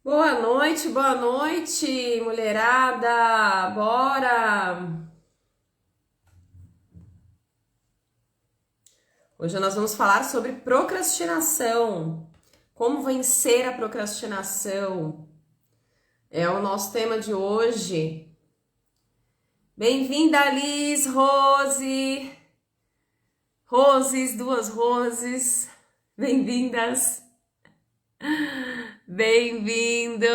Boa noite, mulherada. Bora! Hoje nós vamos falar sobre procrastinação. Como vencer a procrastinação? É o nosso tema de hoje. Bem-vinda, Liz, Rose. Roses, duas roses. Bem-vindas. Bem-vindo,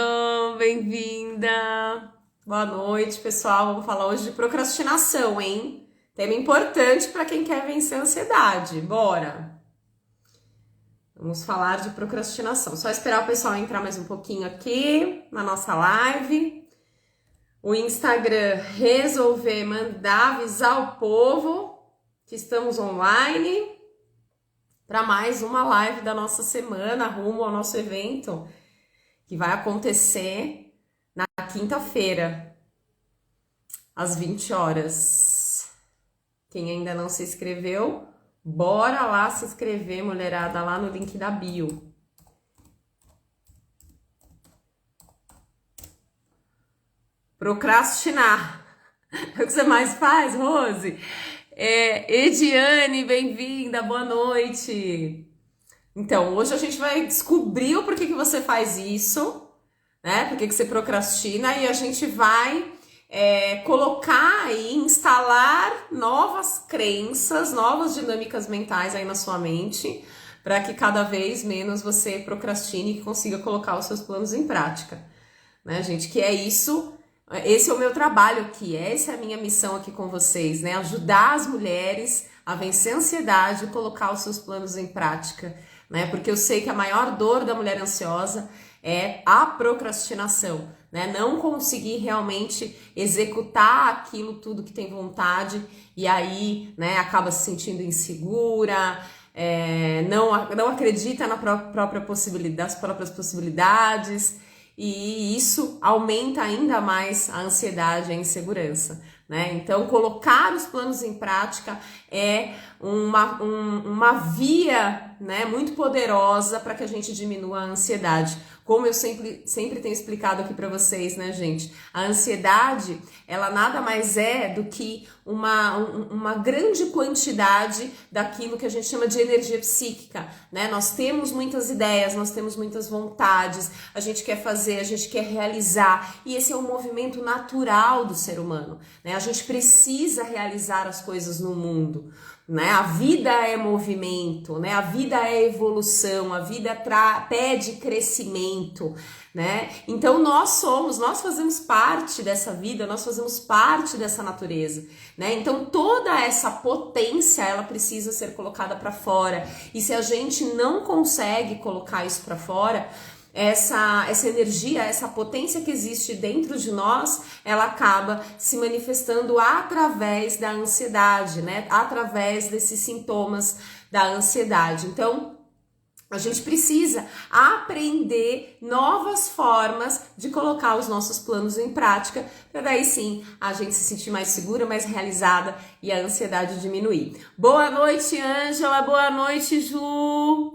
bem-vinda. Boa noite, pessoal. Vamos falar hoje de procrastinação, hein? Tema importante para quem quer vencer a ansiedade. Bora! Vamos falar de procrastinação. Só esperar o pessoal entrar mais um pouquinho aqui na nossa live. O Instagram resolver mandar avisar o povo que estamos online para mais uma live da nossa semana, rumo ao nosso evento, que vai acontecer na quinta-feira, às 20 horas. Quem ainda não se inscreveu, bora lá se inscrever, mulherada, lá no link da bio. Procrastinar. É o que você mais faz, Rose? Ediane, bem-vinda, boa noite. Então, hoje a gente vai descobrir o porquê que você faz isso, né? Por que você procrastina, e a gente vai colocar e instalar novas crenças, novas dinâmicas mentais aí na sua mente, para que cada vez menos você procrastine e consiga colocar os seus planos em prática, né, gente? Que é isso. Esse é o meu trabalho aqui, essa é a minha missão aqui com vocês, né? Ajudar as mulheres a vencer a ansiedade e colocar os seus planos em prática, né? Porque eu sei que a maior dor da mulher ansiosa é a procrastinação, né? Não conseguir realmente executar aquilo tudo que tem vontade e aí, né, acaba se sentindo insegura, não acredita na própria possibilidade, das próprias possibilidades. E isso aumenta ainda mais a ansiedade e a insegurança, né? Então, colocar os planos em prática é uma via, né, muito poderosa para que a gente diminua a ansiedade. Como eu sempre tenho explicado aqui para vocês, né, gente? A ansiedade, ela nada mais é do que uma grande quantidade daquilo que a gente chama de energia psíquica, né? Nós temos muitas ideias, nós temos muitas vontades, a gente quer fazer, a gente quer realizar, e esse é um movimento natural do ser humano, né? A gente precisa realizar as coisas no mundo, né? A vida é movimento, né? A vida é evolução, a vida pede crescimento, né? Então nós fazemos parte dessa vida, nós fazemos parte dessa natureza, né? Então toda essa potência, ela precisa ser colocada para fora, e se a gente não consegue colocar isso para fora, essa energia, essa potência que existe dentro de nós, ela acaba se manifestando através da ansiedade, né? Através desses sintomas da ansiedade. Então, a gente precisa aprender novas formas de colocar os nossos planos em prática, para daí sim a gente se sentir mais segura, mais realizada e a ansiedade diminuir. Boa noite, Ângela. Boa noite, Ju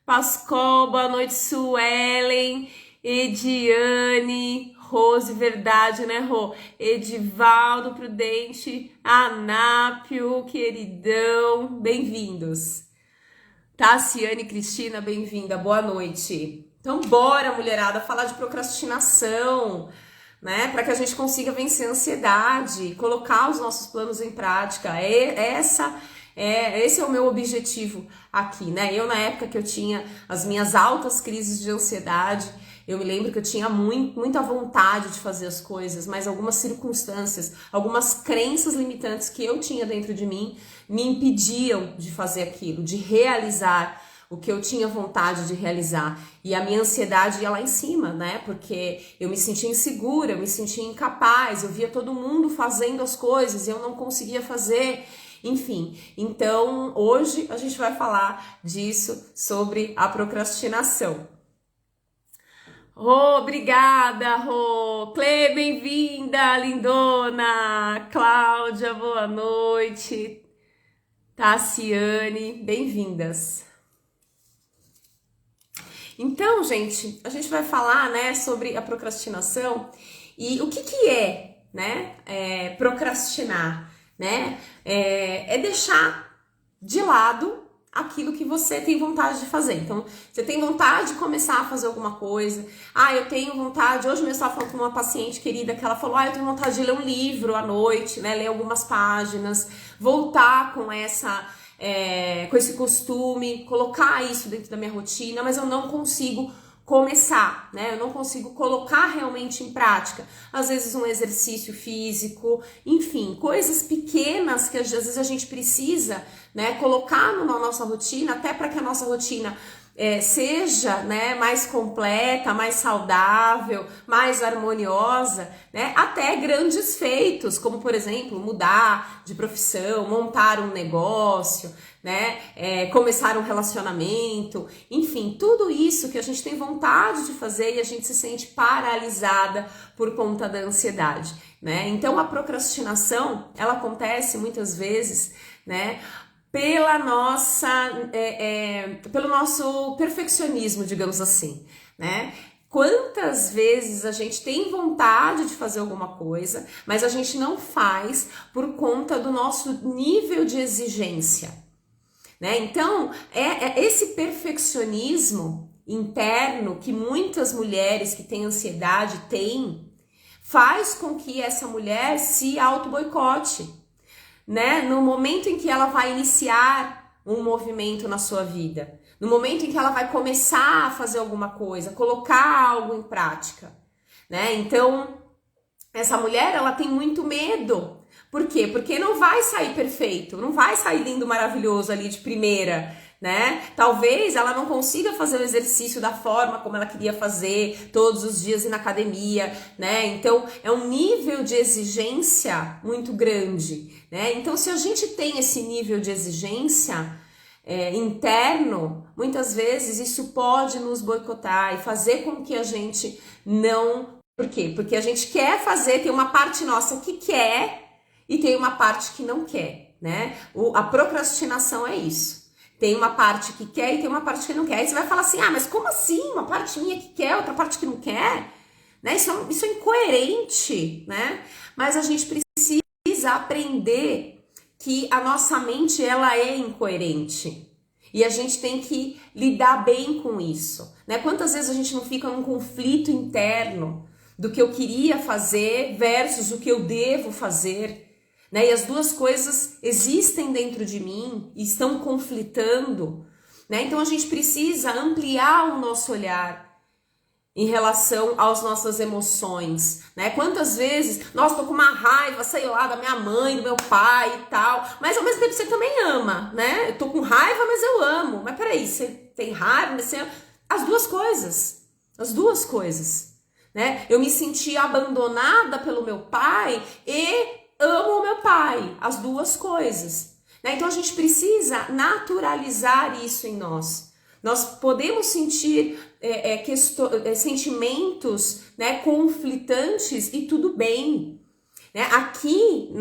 Pascoal. Boa noite, Suelen. Ediane. Rose, verdade, né, Rô? Edivaldo, Prudente, Anápio, queridão. Bem-vindos. Tassiane Cristina, bem-vinda, boa noite. Então bora, mulherada, falar de procrastinação, né? Para que a gente consiga vencer a ansiedade, colocar os nossos planos em prática. Esse é o meu objetivo aqui, né? Eu, na época que eu tinha as minhas altas crises de ansiedade, eu me lembro que eu tinha muita vontade de fazer as coisas, mas algumas circunstâncias, algumas crenças limitantes que eu tinha dentro de mim me impediam de fazer aquilo, de realizar o que eu tinha vontade de realizar. E a minha ansiedade ia lá em cima, né? Porque eu me sentia insegura, eu me sentia incapaz, eu via todo mundo fazendo as coisas e eu não conseguia fazer. Enfim, então hoje a gente vai falar disso, sobre a procrastinação. Rô, obrigada, Rô. Clê, bem-vinda, lindona. Cláudia, boa noite. Tassiane, bem-vindas. Então, gente, a gente vai falar, né, sobre a procrastinação e o que que é, né, procrastinar, né? É deixar de lado aquilo que você tem vontade de fazer. Então, você tem vontade de começar a fazer alguma coisa. Ah, eu tenho vontade. Hoje mesmo eu estava falando com uma paciente querida que ela falou: eu tenho vontade de ler um livro à noite, né? Ler algumas páginas, voltar com com esse costume, colocar isso dentro da minha rotina, mas eu não consigo começar, né? Eu não consigo colocar realmente em prática. Às vezes um exercício físico, enfim, coisas pequenas que às vezes a gente precisa, né, colocar na nossa rotina, até para que a nossa rotina seja, né, mais completa, mais saudável, mais harmoniosa, né, até grandes feitos, como por exemplo, mudar de profissão, montar um negócio, né, começar um relacionamento, enfim, tudo isso que a gente tem vontade de fazer e a gente se sente paralisada por conta da ansiedade, né? Então a procrastinação, ela acontece muitas vezes, né, pelo nosso perfeccionismo, digamos assim, né? Quantas vezes a gente tem vontade de fazer alguma coisa, mas a gente não faz por conta do nosso nível de exigência, né? Então, esse perfeccionismo interno que muitas mulheres que têm ansiedade têm, faz com que essa mulher se auto-boicote, né? No momento em que ela vai iniciar um movimento na sua vida, no momento em que ela vai começar a fazer alguma coisa, colocar algo em prática, né? Então, essa mulher, ela tem muito medo. Por quê? Porque não vai sair perfeito, não vai sair lindo, maravilhoso ali de primeira, né? Talvez ela não consiga fazer o exercício da forma como ela queria fazer, todos os dias ir na academia, né? Então, é um nível de exigência muito grande, né? Então, se a gente tem esse nível de exigência interno, muitas vezes isso pode nos boicotar e fazer com que a gente não... Por quê? Porque a gente quer fazer, tem uma parte nossa que quer e tem uma parte que não quer, né? A procrastinação é isso. Tem uma parte que quer e tem uma parte que não quer. Aí você vai falar assim, mas como assim? Uma parte minha que quer, outra parte que não quer? Né? Isso é incoerente, né? Mas a gente precisa aprender que a nossa mente, ela é incoerente. E a gente tem que lidar bem com isso, né? Quantas vezes a gente não fica num conflito interno do que eu queria fazer versus o que eu devo fazer, né? E as duas coisas existem dentro de mim e estão conflitando, né? Então a gente precisa ampliar o nosso olhar em relação às nossas emoções, né? Quantas vezes, nossa, tô com uma raiva, sei lá, da minha mãe, do meu pai e tal, mas ao mesmo tempo você também ama, né? Eu tô com raiva, mas eu amo. Mas peraí, você tem raiva, mas você ama. As duas coisas, né? Eu me senti abandonada pelo meu pai e amo o meu pai, as duas coisas, né? Então a gente precisa naturalizar isso em nós. Nós podemos sentir sentimentos, né, conflitantes e tudo bem, né? Aqui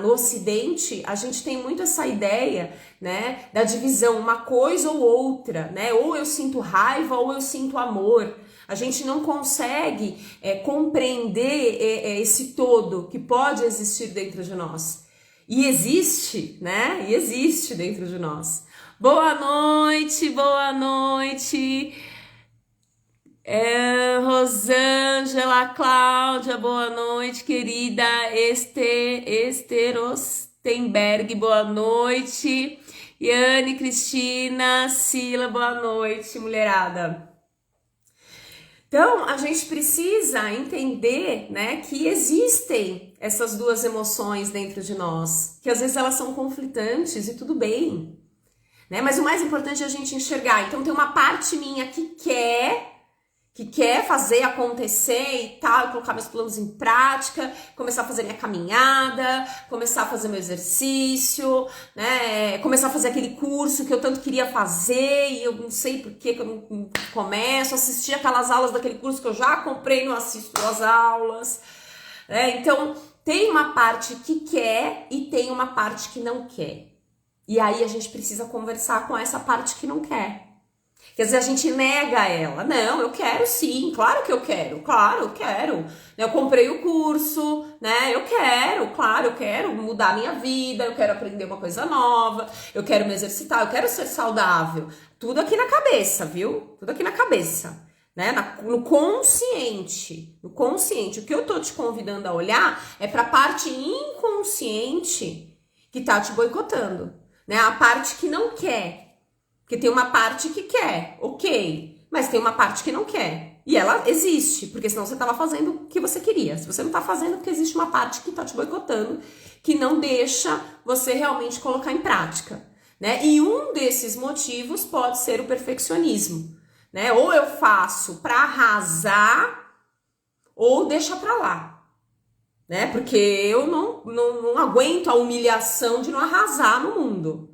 no Ocidente a gente tem muito essa ideia, né, da divisão, uma coisa ou outra, né? Ou eu sinto raiva ou eu sinto amor. A gente não consegue compreender esse todo que pode existir dentro de nós. E existe, né? E existe dentro de nós. Boa noite, boa noite. Rosângela, Cláudia, boa noite, querida. Esther Ostenberg, boa noite. Yane, Cristina, Sila, boa noite, mulherada. Então, a gente precisa entender, né, que existem essas duas emoções dentro de nós, que às vezes elas são conflitantes e tudo bem, né? Mas o mais importante é a gente enxergar. Então, tem uma parte minha que quer fazer acontecer e tal, colocar meus planos em prática, começar a fazer minha caminhada, começar a fazer meu exercício, né? Começar a fazer aquele curso que eu tanto queria fazer e eu não sei por que eu não começo, assistir aquelas aulas daquele curso que eu já comprei e não assisto as aulas, né? Então, tem uma parte que quer e tem uma parte que não quer. E aí a gente precisa conversar com essa parte que não quer. Quer dizer, a gente nega ela. Não, eu quero sim, claro que eu quero, claro, eu quero. Eu comprei o curso, né? Eu quero, claro, eu quero mudar a minha vida, eu quero aprender uma coisa nova, eu quero me exercitar, eu quero ser saudável. Tudo aqui na cabeça, viu? Tudo aqui na cabeça, né? No consciente, no consciente. O que eu tô te convidando a olhar é para a parte inconsciente que tá te boicotando, né? A parte que não quer. Porque tem uma parte que quer, ok, mas tem uma parte que não quer. E ela existe, porque senão você estava fazendo o que você queria. Se você não está fazendo, é porque existe uma parte que está te boicotando, que não deixa você realmente colocar em prática, né? E um desses motivos pode ser o perfeccionismo, né? Ou eu faço para arrasar, ou deixa para lá, né? Porque eu não aguento a humilhação de não arrasar no mundo.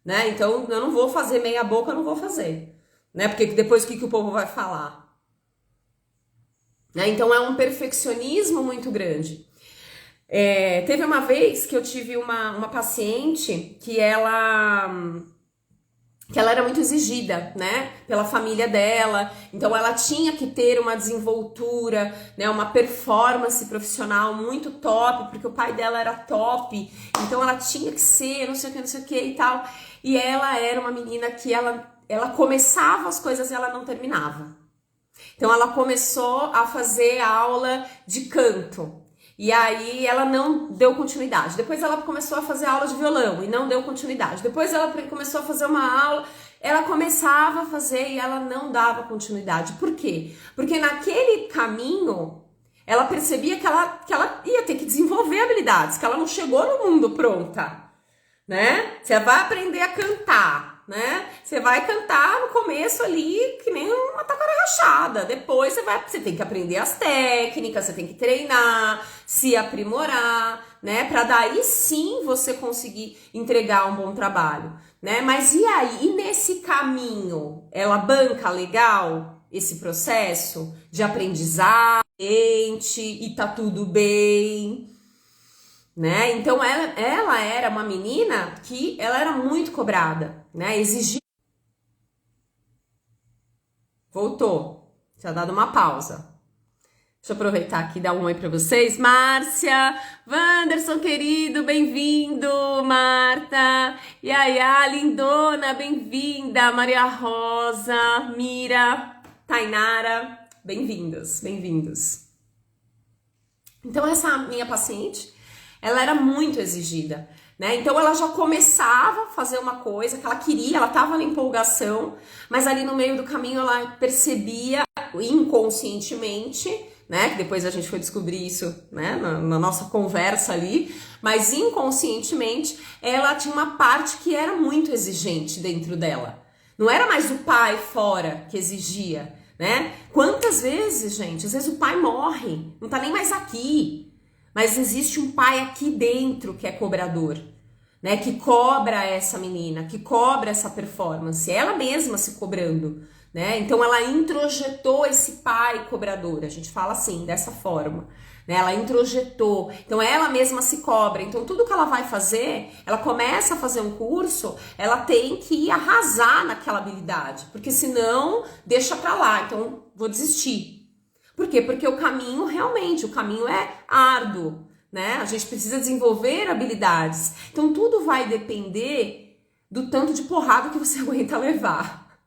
Né? Então, eu não vou fazer meia boca, eu não vou fazer. Né? Porque depois o que o povo vai falar? Né? Então, é um perfeccionismo muito grande. Teve uma vez que eu tive uma paciente que ela era muito exigida, né, pela família dela, então ela tinha que ter uma desenvoltura, né, uma performance profissional muito top, porque o pai dela era top, então ela tinha que ser, não sei o que e tal, e ela era uma menina que ela começava as coisas e ela não terminava. Então ela começou a fazer aula de canto, e aí ela não deu continuidade. Depois ela começou a fazer aula de violão e não deu continuidade. Depois ela começou a fazer uma aula, ela começava a fazer e ela não dava continuidade. Por quê? Porque naquele caminho ela percebia que ela ia ter que desenvolver habilidades, que ela não chegou no mundo pronta, né? Você vai aprender a cantar, né? Você vai cantar no começo ali que nem uma taquara rachada. Depois você tem que aprender as técnicas, você tem que treinar, se aprimorar, né? Para daí sim você conseguir entregar um bom trabalho, né? Mas e aí? E nesse caminho, ela banca legal esse processo de aprendizagem e tá tudo bem? Né? Então ela era uma menina que ela era muito cobrada, né? Exigia. Voltou. Tinha dado uma pausa. Deixa eu aproveitar aqui e dar um oi para vocês. Márcia, Wanderson querido, bem-vindo, Marta, Yaya, lindona, bem-vinda, Maria Rosa, Mira, Tainara, bem-vindos, bem-vindos. Então essa minha paciente, ela era muito exigida, né? Então ela já começava a fazer uma coisa que ela queria, ela estava na empolgação, mas ali no meio do caminho ela percebia inconscientemente, né? Que depois a gente foi descobrir isso, né? Na nossa conversa ali, mas inconscientemente ela tinha uma parte que era muito exigente dentro dela. Não era mais o pai fora que exigia, né? Quantas vezes, gente? Às vezes o pai morre, não tá nem mais aqui. Mas existe um pai aqui dentro que é cobrador, né? Que cobra essa menina, que cobra essa performance, ela mesma se cobrando, né? Então ela introjetou esse pai cobrador, a gente fala assim, dessa forma, né? Ela introjetou, então ela mesma se cobra. Então tudo que ela vai fazer, ela começa a fazer um curso, ela tem que arrasar naquela habilidade, porque senão deixa pra lá, então vou desistir. Por quê? Porque o caminho é árduo, né? A gente precisa desenvolver habilidades. Então tudo vai depender do tanto de porrada que você aguenta levar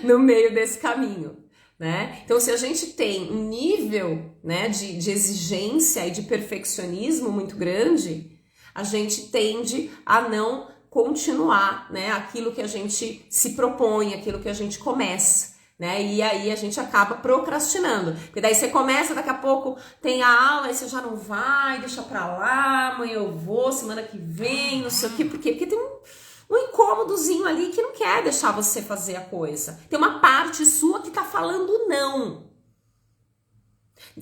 no meio desse caminho, né? Então se a gente tem um nível, né, de exigência e de perfeccionismo muito grande, a gente tende a não continuar, né, aquilo que a gente se propõe, aquilo que a gente começa. Né? E aí a gente acaba procrastinando, porque daí você começa, daqui a pouco tem a aula e você já não vai, deixa pra lá, amanhã eu vou, semana que vem, não sei o quê, por quê? Porque tem um incômodozinho ali que não quer deixar você fazer a coisa, tem uma parte sua que tá falando não.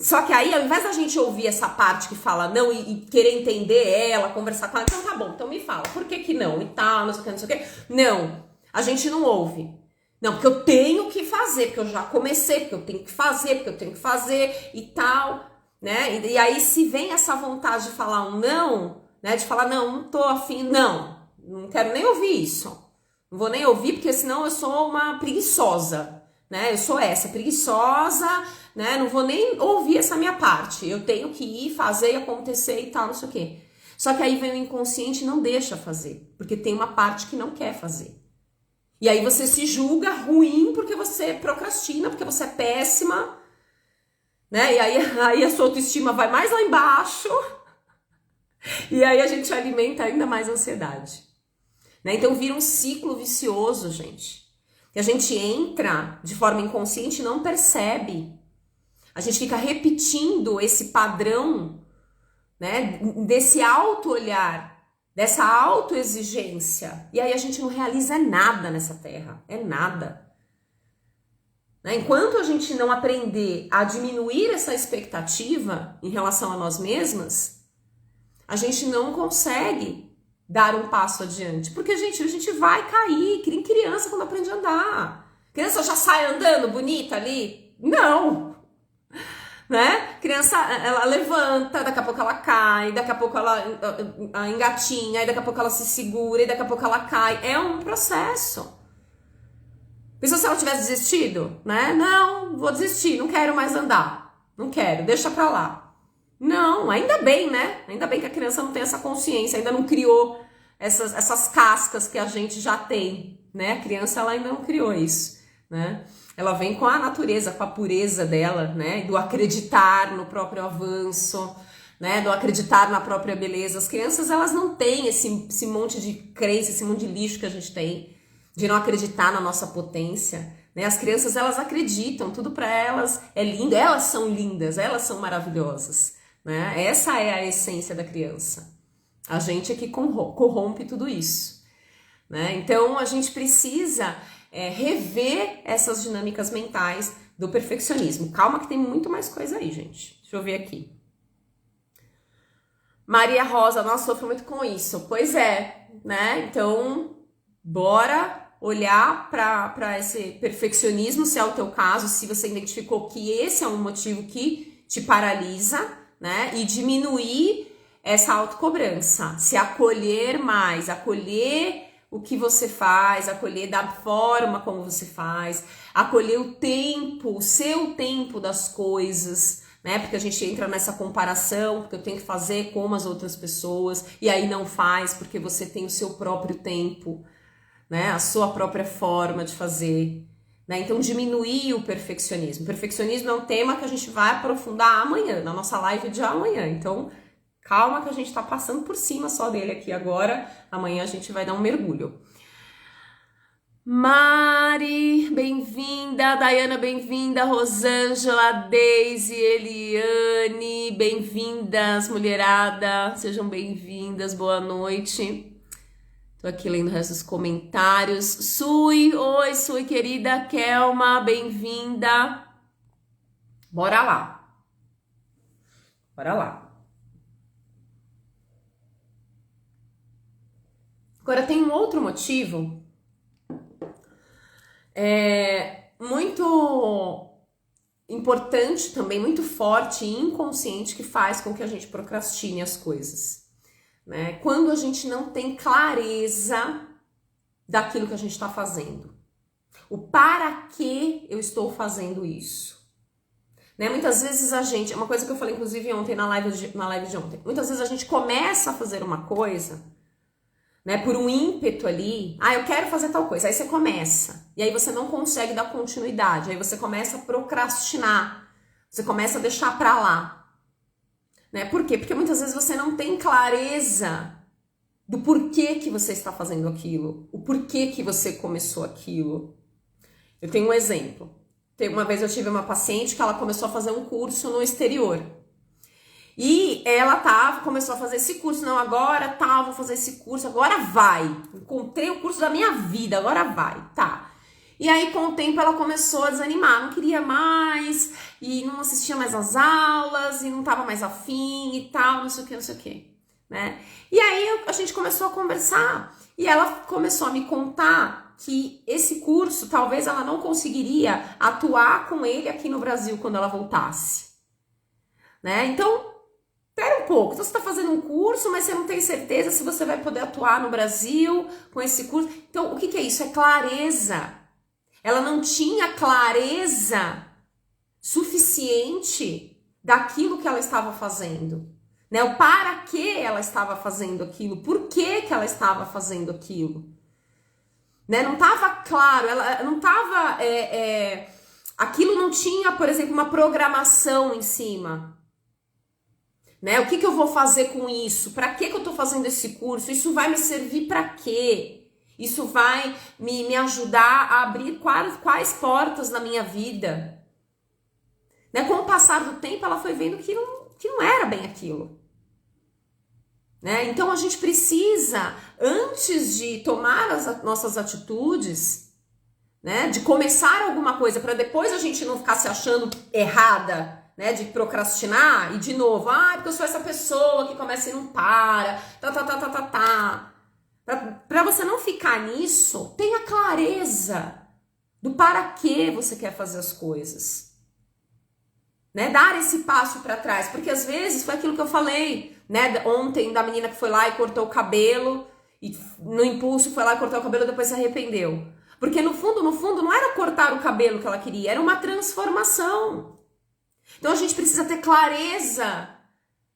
Só que aí, ao invés da gente ouvir essa parte que fala não e querer entender ela, conversar com ela, então tá bom, então me fala, por que não e tal, não sei o que, não sei o que, não, a gente não ouve. Não, porque eu tenho que fazer, porque eu já comecei, porque eu tenho que fazer, porque eu tenho que fazer e tal, né? E aí se vem essa vontade de falar um não, né? De falar, não, não tô afim, não quero nem ouvir isso, Não vou nem ouvir, porque senão eu sou uma preguiçosa, né? Eu sou essa, preguiçosa, né? Não vou nem ouvir essa minha parte. Eu tenho que ir, fazer, acontecer e tal, não sei o quê. Só que aí vem o inconsciente e não deixa fazer, porque tem uma parte que não quer fazer. E aí você se julga ruim porque você procrastina, porque você é péssima, né? E aí a sua autoestima vai mais lá embaixo, e aí a gente alimenta ainda mais a ansiedade. Né? Então vira um ciclo vicioso, gente. Que a gente entra de forma inconsciente e não percebe. A gente fica repetindo esse padrão, né, desse auto-olhar, dessa autoexigência. E aí a gente não realiza nada nessa terra. É nada. Né? Enquanto a gente não aprender a diminuir essa expectativa em relação a nós mesmas, a gente não consegue dar um passo adiante. Porque, gente, a gente vai cair, que nem criança quando aprende a andar. Criança já sai andando bonita ali? Não! Né? Criança, ela levanta, daqui a pouco ela cai, daqui a pouco ela engatinha, aí daqui a pouco ela se segura, e daqui a pouco ela cai. É um processo. Pensou se ela tivesse desistido? Né? Não, vou desistir, não quero mais andar. Não quero, deixa pra lá. Não, ainda bem, né? Ainda bem que a criança não tem essa consciência, ainda não criou essas cascas que a gente já tem, né? A criança, ela ainda não criou isso, né? Ela vem com a natureza, com a pureza dela, né? Do acreditar no próprio avanço, né? Do acreditar na própria beleza. As crianças, elas não têm esse monte de crença, esse monte de lixo que a gente tem, de não acreditar na nossa potência, né? As crianças, elas acreditam, tudo para elas é lindo, elas são lindas, elas são maravilhosas. Né? Essa é a essência da criança. A gente é que corrompe tudo isso. Né? Então a gente precisa rever essas dinâmicas mentais do perfeccionismo. Calma que tem muito mais coisa aí, gente. Deixa eu ver aqui. Maria Rosa, nossa, sofro muito com isso. Pois é, né? Então, bora olhar para esse perfeccionismo, se é o teu caso, se você identificou que esse é um motivo que te paralisa, né? E diminuir essa autocobrança, se acolher mais, acolher o que você faz, acolher da forma como você faz, acolher o tempo, o seu tempo das coisas, né? Porque a gente entra nessa comparação, porque eu tenho que fazer como as outras pessoas, e aí não faz, porque você tem o seu próprio tempo, né? A sua própria forma de fazer. Então, diminuir o perfeccionismo. O perfeccionismo é um tema que a gente vai aprofundar amanhã, na nossa live de amanhã. Então, calma que a gente está passando por cima só dele aqui agora. Amanhã a gente vai dar um mergulho. Mari, bem-vinda. Dayana, bem-vinda. Rosângela, Deise, Eliane, bem-vindas, mulherada. Sejam bem-vindas, boa noite. Tô aqui lendo o resto dos comentários. Sui, oi, Sui, querida. Kelma, bem-vinda. Bora lá. Bora lá. Agora, tem um outro motivo muito importante também, muito forte e inconsciente, que faz com que a gente procrastine as coisas. Né? Quando a gente não tem clareza daquilo que a gente está fazendo. O para que eu estou fazendo isso. Né? Muitas vezes a gente, uma coisa que eu falei inclusive ontem na live de ontem, muitas vezes a gente começa a fazer uma coisa, né, por um ímpeto ali, eu quero fazer tal coisa, aí você começa, e aí você não consegue dar continuidade, aí você começa a procrastinar, você começa a deixar pra lá. Né? Por quê? Porque muitas vezes você não tem clareza do porquê que você está fazendo aquilo, o porquê que você começou aquilo. Eu tenho um exemplo. Uma vez eu tive uma paciente que ela começou a fazer um curso no exterior. E ela começou a fazer esse curso, não, agora vou fazer esse curso, agora vai. Encontrei o curso da minha vida, agora vai, tá. E aí, com o tempo, ela começou a desanimar, não queria mais, e não assistia mais às aulas, e não tava mais afim e tal, não sei o que, né? E aí, a gente começou a conversar, e ela começou a me contar que esse curso, talvez ela não conseguiria atuar com ele aqui no Brasil quando ela voltasse, né? Então, Espera um pouco, então você está fazendo um curso, mas você não tem certeza se você vai poder atuar no Brasil com esse curso. Então, o que é isso? É clareza. Ela não tinha clareza suficiente daquilo que ela estava fazendo, né? O para que ela estava fazendo aquilo, por que ela estava fazendo aquilo, né? Não estava claro, ela não estava, aquilo não tinha, por exemplo, uma programação em cima, né? O que eu vou fazer com isso? Para que eu estou fazendo esse curso? Isso vai me servir para quê? Isso vai me ajudar a abrir quais portas na minha vida? Né? Com o passar do tempo, ela foi vendo que não era bem aquilo. Né? Então, a gente precisa, antes de tomar as nossas atitudes, né, de começar alguma coisa, para depois a gente não ficar se achando errada, né, de procrastinar, e de novo, porque eu sou essa pessoa que começa e não para, Para você não ficar nisso, tenha clareza do para que você quer fazer as coisas. Né, dar esse passo para trás, porque às vezes foi aquilo que eu falei, né, ontem, da menina que foi lá e cortou o cabelo, e no impulso foi lá e cortou o cabelo e depois se arrependeu. Porque no fundo, não era cortar o cabelo que ela queria, era uma transformação. Então a gente precisa ter clareza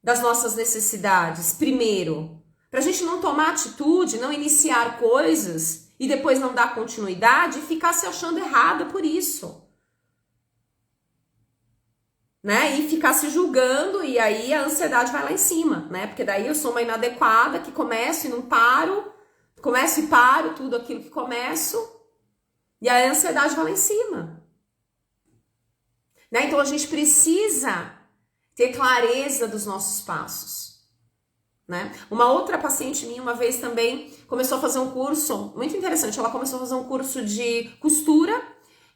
das nossas necessidades, primeiro, para a gente não tomar atitude, não iniciar coisas e depois não dar continuidade e ficar se achando errada por isso. Né? E ficar se julgando, e aí a ansiedade vai lá em cima, né? Porque daí eu sou uma inadequada que começo e não paro, começo e paro tudo aquilo que começo, e a ansiedade vai lá em cima. Né? Então a gente precisa ter clareza dos nossos passos. Né? Uma outra paciente minha uma vez também começou a fazer um curso, muito interessante, ela começou a fazer um curso de costura,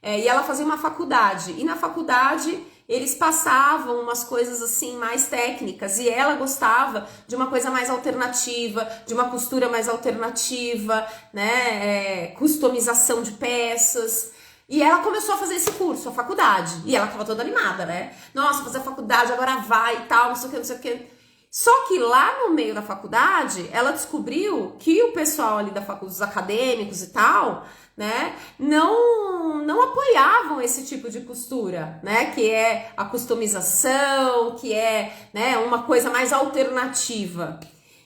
e ela fazia uma faculdade, e na faculdade eles passavam umas coisas assim mais técnicas, e ela gostava de uma coisa mais alternativa, de uma costura mais alternativa, né, customização de peças, e ela começou a fazer esse curso, a faculdade, e ela tava toda animada, né, nossa, fazer a faculdade, agora vai e tal, não sei o que, Só que lá no meio da faculdade, ela descobriu que o pessoal ali da faculdade, os acadêmicos e tal, né, não apoiavam esse tipo de costura, né, que é a customização, que é, né, uma coisa mais alternativa.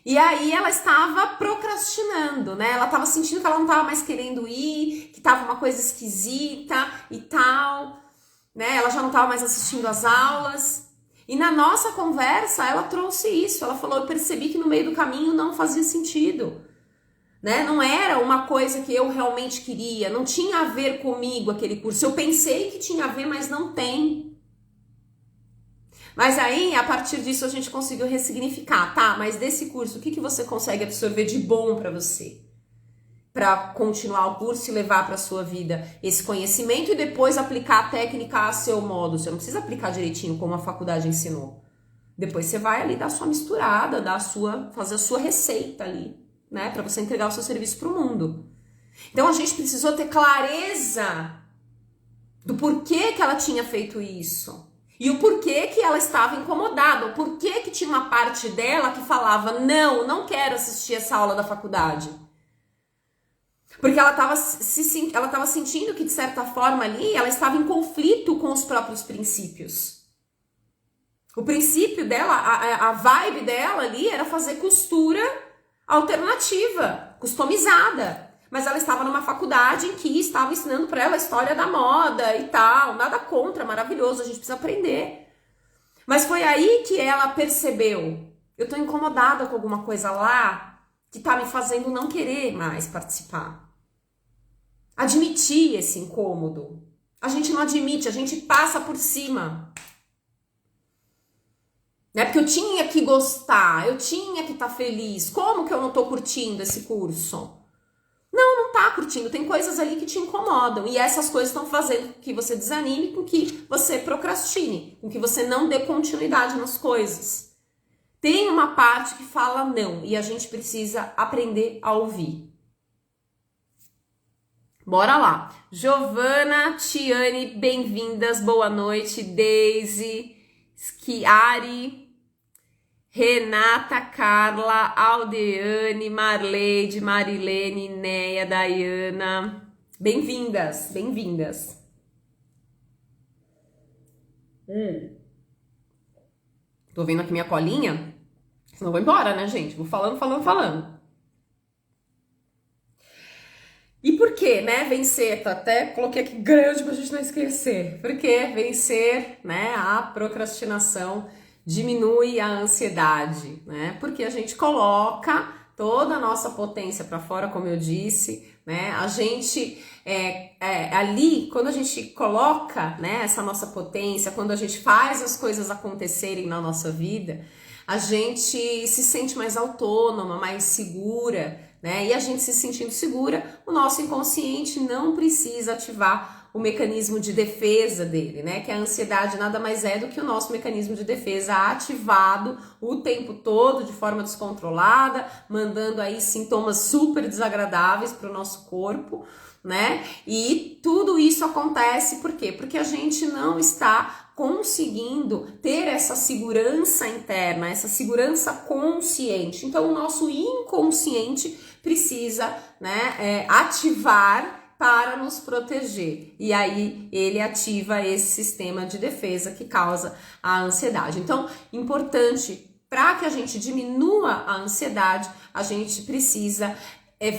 E aí ela estava procrastinando, né, ela estava sentindo que ela não estava mais querendo ir, que estava uma coisa esquisita e tal, né, ela já não estava mais assistindo às aulas. E na nossa conversa ela trouxe isso, ela falou, eu percebi que no meio do caminho não fazia sentido. Né? Não era uma coisa que eu realmente queria, não tinha a ver comigo aquele curso. Eu pensei que tinha a ver, mas não tem. Mas aí, a partir disso, a gente conseguiu ressignificar, tá? Mas desse curso, o que você consegue absorver de bom para você? Para continuar o curso e levar para sua vida esse conhecimento e depois aplicar a técnica a seu modo. Você não precisa aplicar direitinho como a faculdade ensinou. Depois você vai ali dar a sua misturada, fazer a sua receita ali. Né, para você entregar o seu serviço para o mundo. Então a gente precisou ter clareza do porquê que ela tinha feito isso e o porquê que ela estava incomodada, o porquê que tinha uma parte dela que falava não quero assistir essa aula da faculdade, porque ela estava sentindo que de certa forma ali ela estava em conflito com os próprios princípios. O princípio dela, a vibe dela ali era fazer costura alternativa, customizada, mas ela estava numa faculdade em que estava ensinando para ela a história da moda e tal, nada contra, maravilhoso, a gente precisa aprender. Mas foi aí que ela percebeu, eu tô incomodada com alguma coisa lá que tá me fazendo não querer mais participar. Admitir esse incômodo. A gente não admite, a gente passa por cima. Né? Porque eu tinha que gostar, eu tinha que estar feliz. Como que eu não tô curtindo esse curso? Não tá curtindo. Tem coisas ali que te incomodam. E essas coisas estão fazendo com que você desanime, com que você procrastine, com que você não dê continuidade nas coisas. Tem uma parte que fala não. E a gente precisa aprender a ouvir. Bora lá. Giovana, Tiane, bem-vindas. Boa noite. Deise, Schiari. Renata, Carla, Aldeane, Marleide, Marilene, Neia, Dayana. Bem-vindas, bem-vindas. Tô vendo aqui minha colinha. Senão eu vou embora, né, gente? Vou falando. E por que, né, vencer? Até coloquei aqui grande pra gente não esquecer. Porque vencer, né, a procrastinação diminui a ansiedade, né? Porque a gente coloca toda a nossa potência para fora, como eu disse, né? A gente ali, quando a gente coloca, né, essa nossa potência, quando a gente faz as coisas acontecerem na nossa vida, a gente se sente mais autônoma, mais segura, né? E a gente se sentindo segura, o nosso inconsciente não precisa ativar o mecanismo de defesa dele, né? Que a ansiedade nada mais é do que o nosso mecanismo de defesa ativado o tempo todo de forma descontrolada, mandando aí sintomas super desagradáveis para o nosso corpo, né? E tudo isso acontece por quê? Porque a gente não está conseguindo ter essa segurança interna, essa segurança consciente. Então, o nosso inconsciente precisa, né, ativar para nos proteger. E aí ele ativa esse sistema de defesa que causa a ansiedade. Então, importante, para que a gente diminua a ansiedade, a gente precisa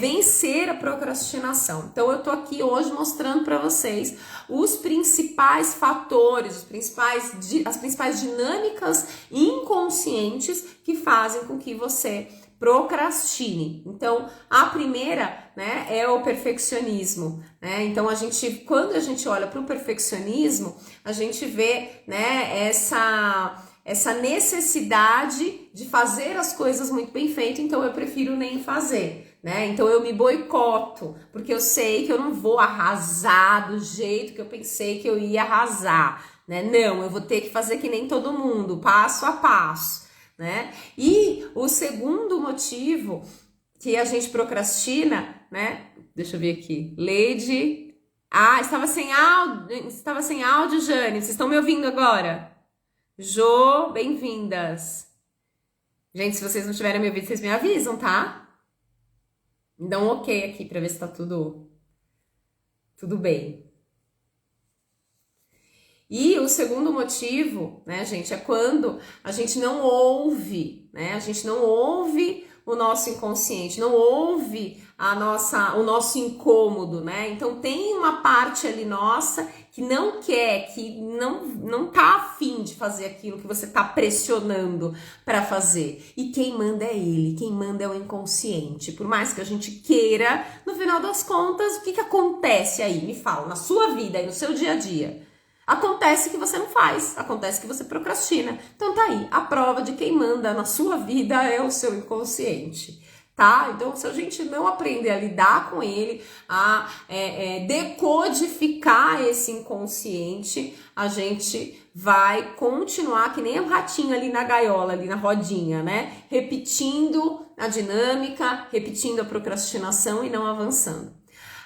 vencer a procrastinação. Então, eu tô aqui hoje mostrando para vocês os principais fatores, as principais dinâmicas inconscientes que fazem com que você procrastine. Então, a primeira, né, é o perfeccionismo, né? Então, quando a gente olha para o perfeccionismo, a gente vê, né, essa necessidade de fazer as coisas muito bem feitas, então eu prefiro nem fazer, né? Então eu me boicoto, porque eu sei que eu não vou arrasar do jeito que eu pensei que eu ia arrasar, né? Não, eu vou ter que fazer que nem todo mundo, passo a passo, né? E o segundo motivo que a gente procrastina, né? Deixa eu ver aqui. Leide. Ah, estava sem áudio, Jane. Vocês estão me ouvindo agora? Jô, bem-vindas. Gente, se vocês não tiverem me ouvido, vocês me avisam, tá? Me dão um ok aqui pra ver se tá tudo bem. E o segundo motivo, né, gente, é quando a gente não ouve, né? A gente não ouve o nosso inconsciente, não ouve o nosso incômodo, né? Então tem uma parte ali nossa que não quer, que não tá afim de fazer aquilo que você tá pressionando para fazer. E quem manda é ele, quem manda é o inconsciente. Por mais que a gente queira, no final das contas, o que acontece aí? Me fala, na sua vida e no seu dia a dia. Acontece que você não faz, acontece que você procrastina. Então tá aí, a prova de quem manda na sua vida é o seu inconsciente, tá? Então se a gente não aprender a lidar com ele, a decodificar esse inconsciente, a gente vai continuar que nem um ratinho ali na gaiola, ali na rodinha, né? Repetindo a dinâmica, repetindo a procrastinação e não avançando.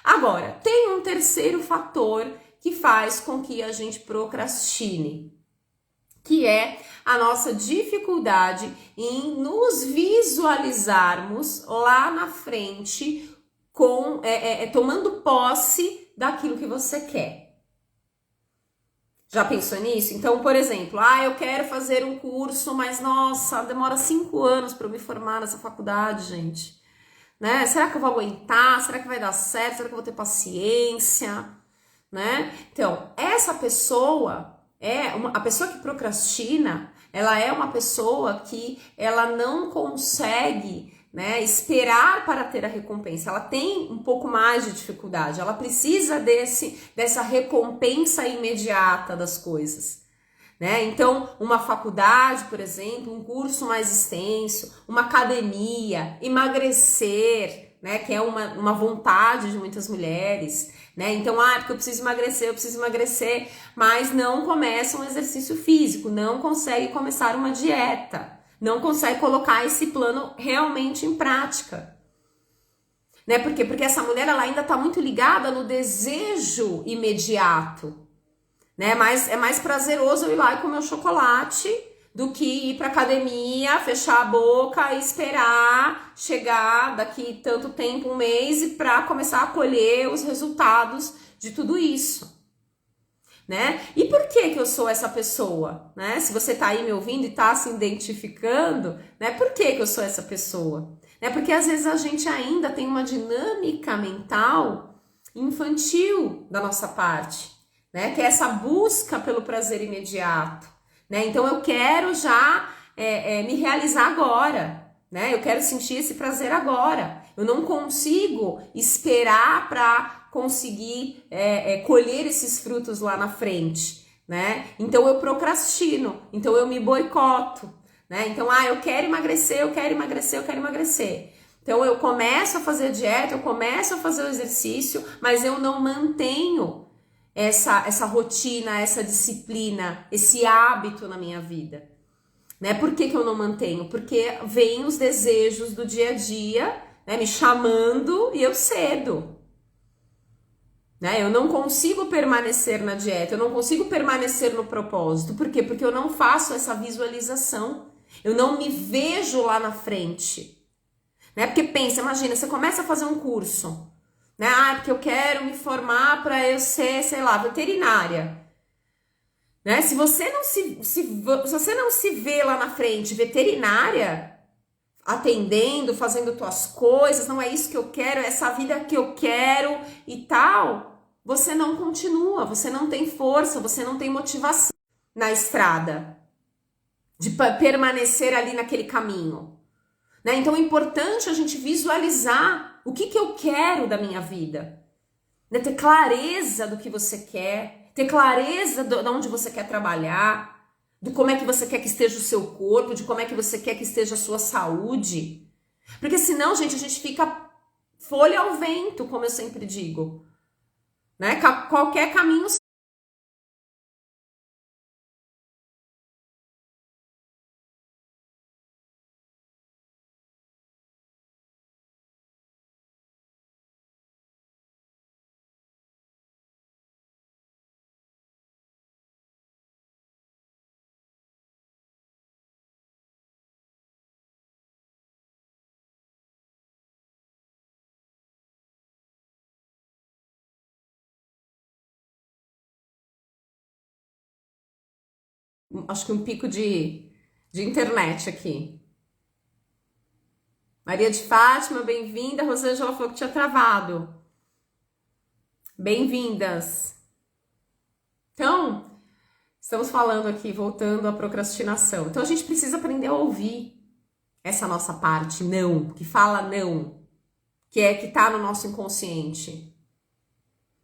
Agora, tem um terceiro fator que faz com que a gente procrastine, que é a nossa dificuldade em nos visualizarmos lá na frente tomando posse daquilo que você quer. Já pensou nisso? Então, por exemplo, eu quero fazer um curso, mas nossa, demora 5 anos para eu me formar nessa faculdade, gente. Né? Será que eu vou aguentar? Será que vai dar certo? Será que eu vou ter paciência? Né? Então, essa pessoa a pessoa que procrastina, ela é uma pessoa que ela não consegue, né, esperar para ter a recompensa. Ela tem um pouco mais de dificuldade, ela precisa dessa recompensa imediata das coisas. Né? Então, uma faculdade, por exemplo, um curso mais extenso, uma academia, emagrecer, né? Que é uma vontade de muitas mulheres, né? Então, porque eu preciso emagrecer, mas não começa um exercício físico, não consegue começar uma dieta, não consegue colocar esse plano realmente em prática. Né? Por quê? Porque essa mulher ela ainda está muito ligada no desejo imediato. Né? Mas é mais prazeroso eu ir lá e comer o chocolate do que ir para academia, fechar a boca e esperar chegar daqui tanto tempo, um mês, e para começar a colher os resultados de tudo isso, né? E por que eu sou essa pessoa, né? Se você tá aí me ouvindo e tá se identificando, né? Por que eu sou essa pessoa? Né? Porque às vezes a gente ainda tem uma dinâmica mental infantil da nossa parte, né? Que é essa busca pelo prazer imediato, né? Então eu quero já me realizar agora, né? Eu quero sentir esse prazer agora. Eu não consigo esperar para conseguir colher esses frutos lá na frente, né? Então eu procrastino, então eu me boicoto, né? Então, eu quero emagrecer, eu quero emagrecer, eu quero emagrecer. Então eu começo a fazer dieta, eu começo a fazer o exercício, mas eu não mantenho essa rotina, essa disciplina, esse hábito na minha vida, né? Por que eu não mantenho? Porque vem os desejos do dia a dia, né, me chamando e eu cedo. Né? Eu não consigo permanecer na dieta, eu não consigo permanecer no propósito. Por quê? Porque eu não faço essa visualização. Eu não me vejo lá na frente. Né? Porque pensa, imagina, você começa a fazer um curso. Né? Porque eu quero me formar para eu ser, sei lá, veterinária. Né? Se você não se vê lá na frente veterinária, atendendo, fazendo tuas coisas, não é isso que eu quero, é essa vida que eu quero e tal, você não continua, você não tem força, você não tem motivação na estrada de permanecer ali naquele caminho, né? Então é importante a gente visualizar o que eu quero da minha vida, né? Ter clareza do que você quer, ter clareza de onde você quer trabalhar, de como é que você quer que esteja o seu corpo, de como é que você quer que esteja a sua saúde. Porque senão, gente, a gente fica folha ao vento, como eu sempre digo. Né? Qualquer caminho. Acho que um pico de internet aqui. Maria de Fátima, bem-vinda. Rosângela falou que tinha travado. Bem-vindas. Então, estamos falando aqui, voltando à procrastinação. Então, a gente precisa aprender a ouvir essa nossa parte, não, que fala não, que tá no nosso inconsciente.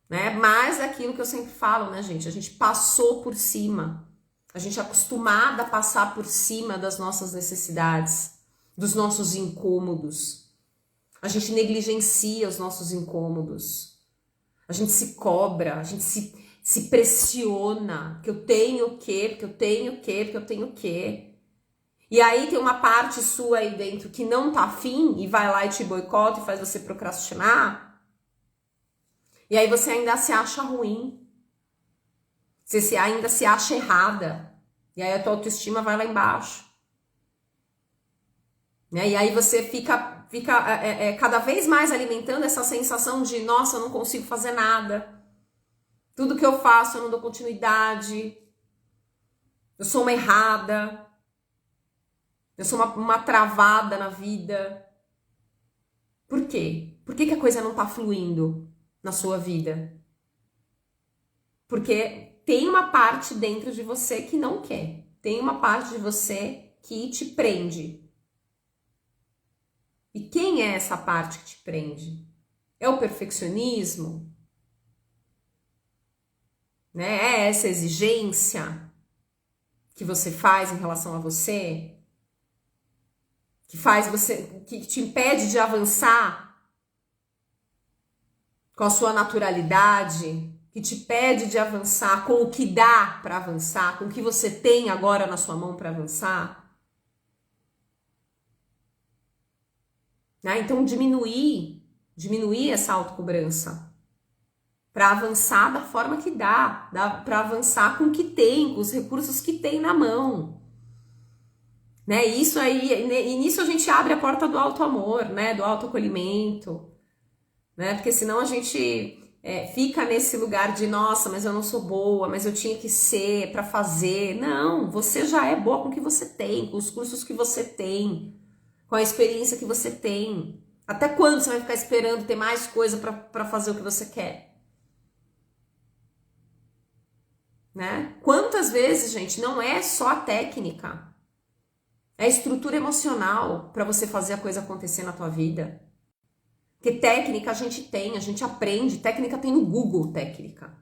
Né? Mas aquilo que eu sempre falo, né, gente? A gente passou por cima. A gente é acostumada a passar por cima das nossas necessidades, dos nossos incômodos. A gente negligencia os nossos incômodos. A gente se cobra, a gente se pressiona, que eu tenho o quê, porque eu tenho o quê, porque eu tenho o quê. E aí tem uma parte sua aí dentro que não tá afim e vai lá e te boicota e faz você procrastinar. E aí você ainda se acha ruim. Você ainda se acha errada. E aí a tua autoestima vai lá embaixo. Né? E aí você fica cada vez mais alimentando essa sensação de, nossa, eu não consigo fazer nada. Tudo que eu faço eu não dou continuidade. Eu sou uma errada. Eu sou uma travada na vida. Por quê? Por que a coisa não tá fluindo na sua vida? Porque tem uma parte dentro de você que não quer. Tem uma parte de você que te prende. E quem é essa parte que te prende? É o perfeccionismo? Né? É essa exigência que você faz em relação a você? Que te impede de avançar com a sua naturalidade? Que te pede de avançar com o que dá para avançar, com o que você tem agora na sua mão para avançar. Né? Então diminuir essa autocobrança para avançar da forma que dá para avançar com o que tem, com os recursos que tem na mão. né? Isso aí, e nisso a gente abre a porta do auto-amor, né? Do autoacolhimento, né? Porque senão a gente fica nesse lugar de, nossa, mas eu não sou boa, mas eu tinha que ser para fazer. Não, você já é boa com o que você tem, com os cursos que você tem, com a experiência que você tem. Até quando você vai ficar esperando ter mais coisa para fazer o que você quer? Né? Quantas vezes, gente, não é só a técnica, é a estrutura emocional para você fazer a coisa acontecer na tua vida. Porque técnica a gente aprende, técnica tem no Google, técnica.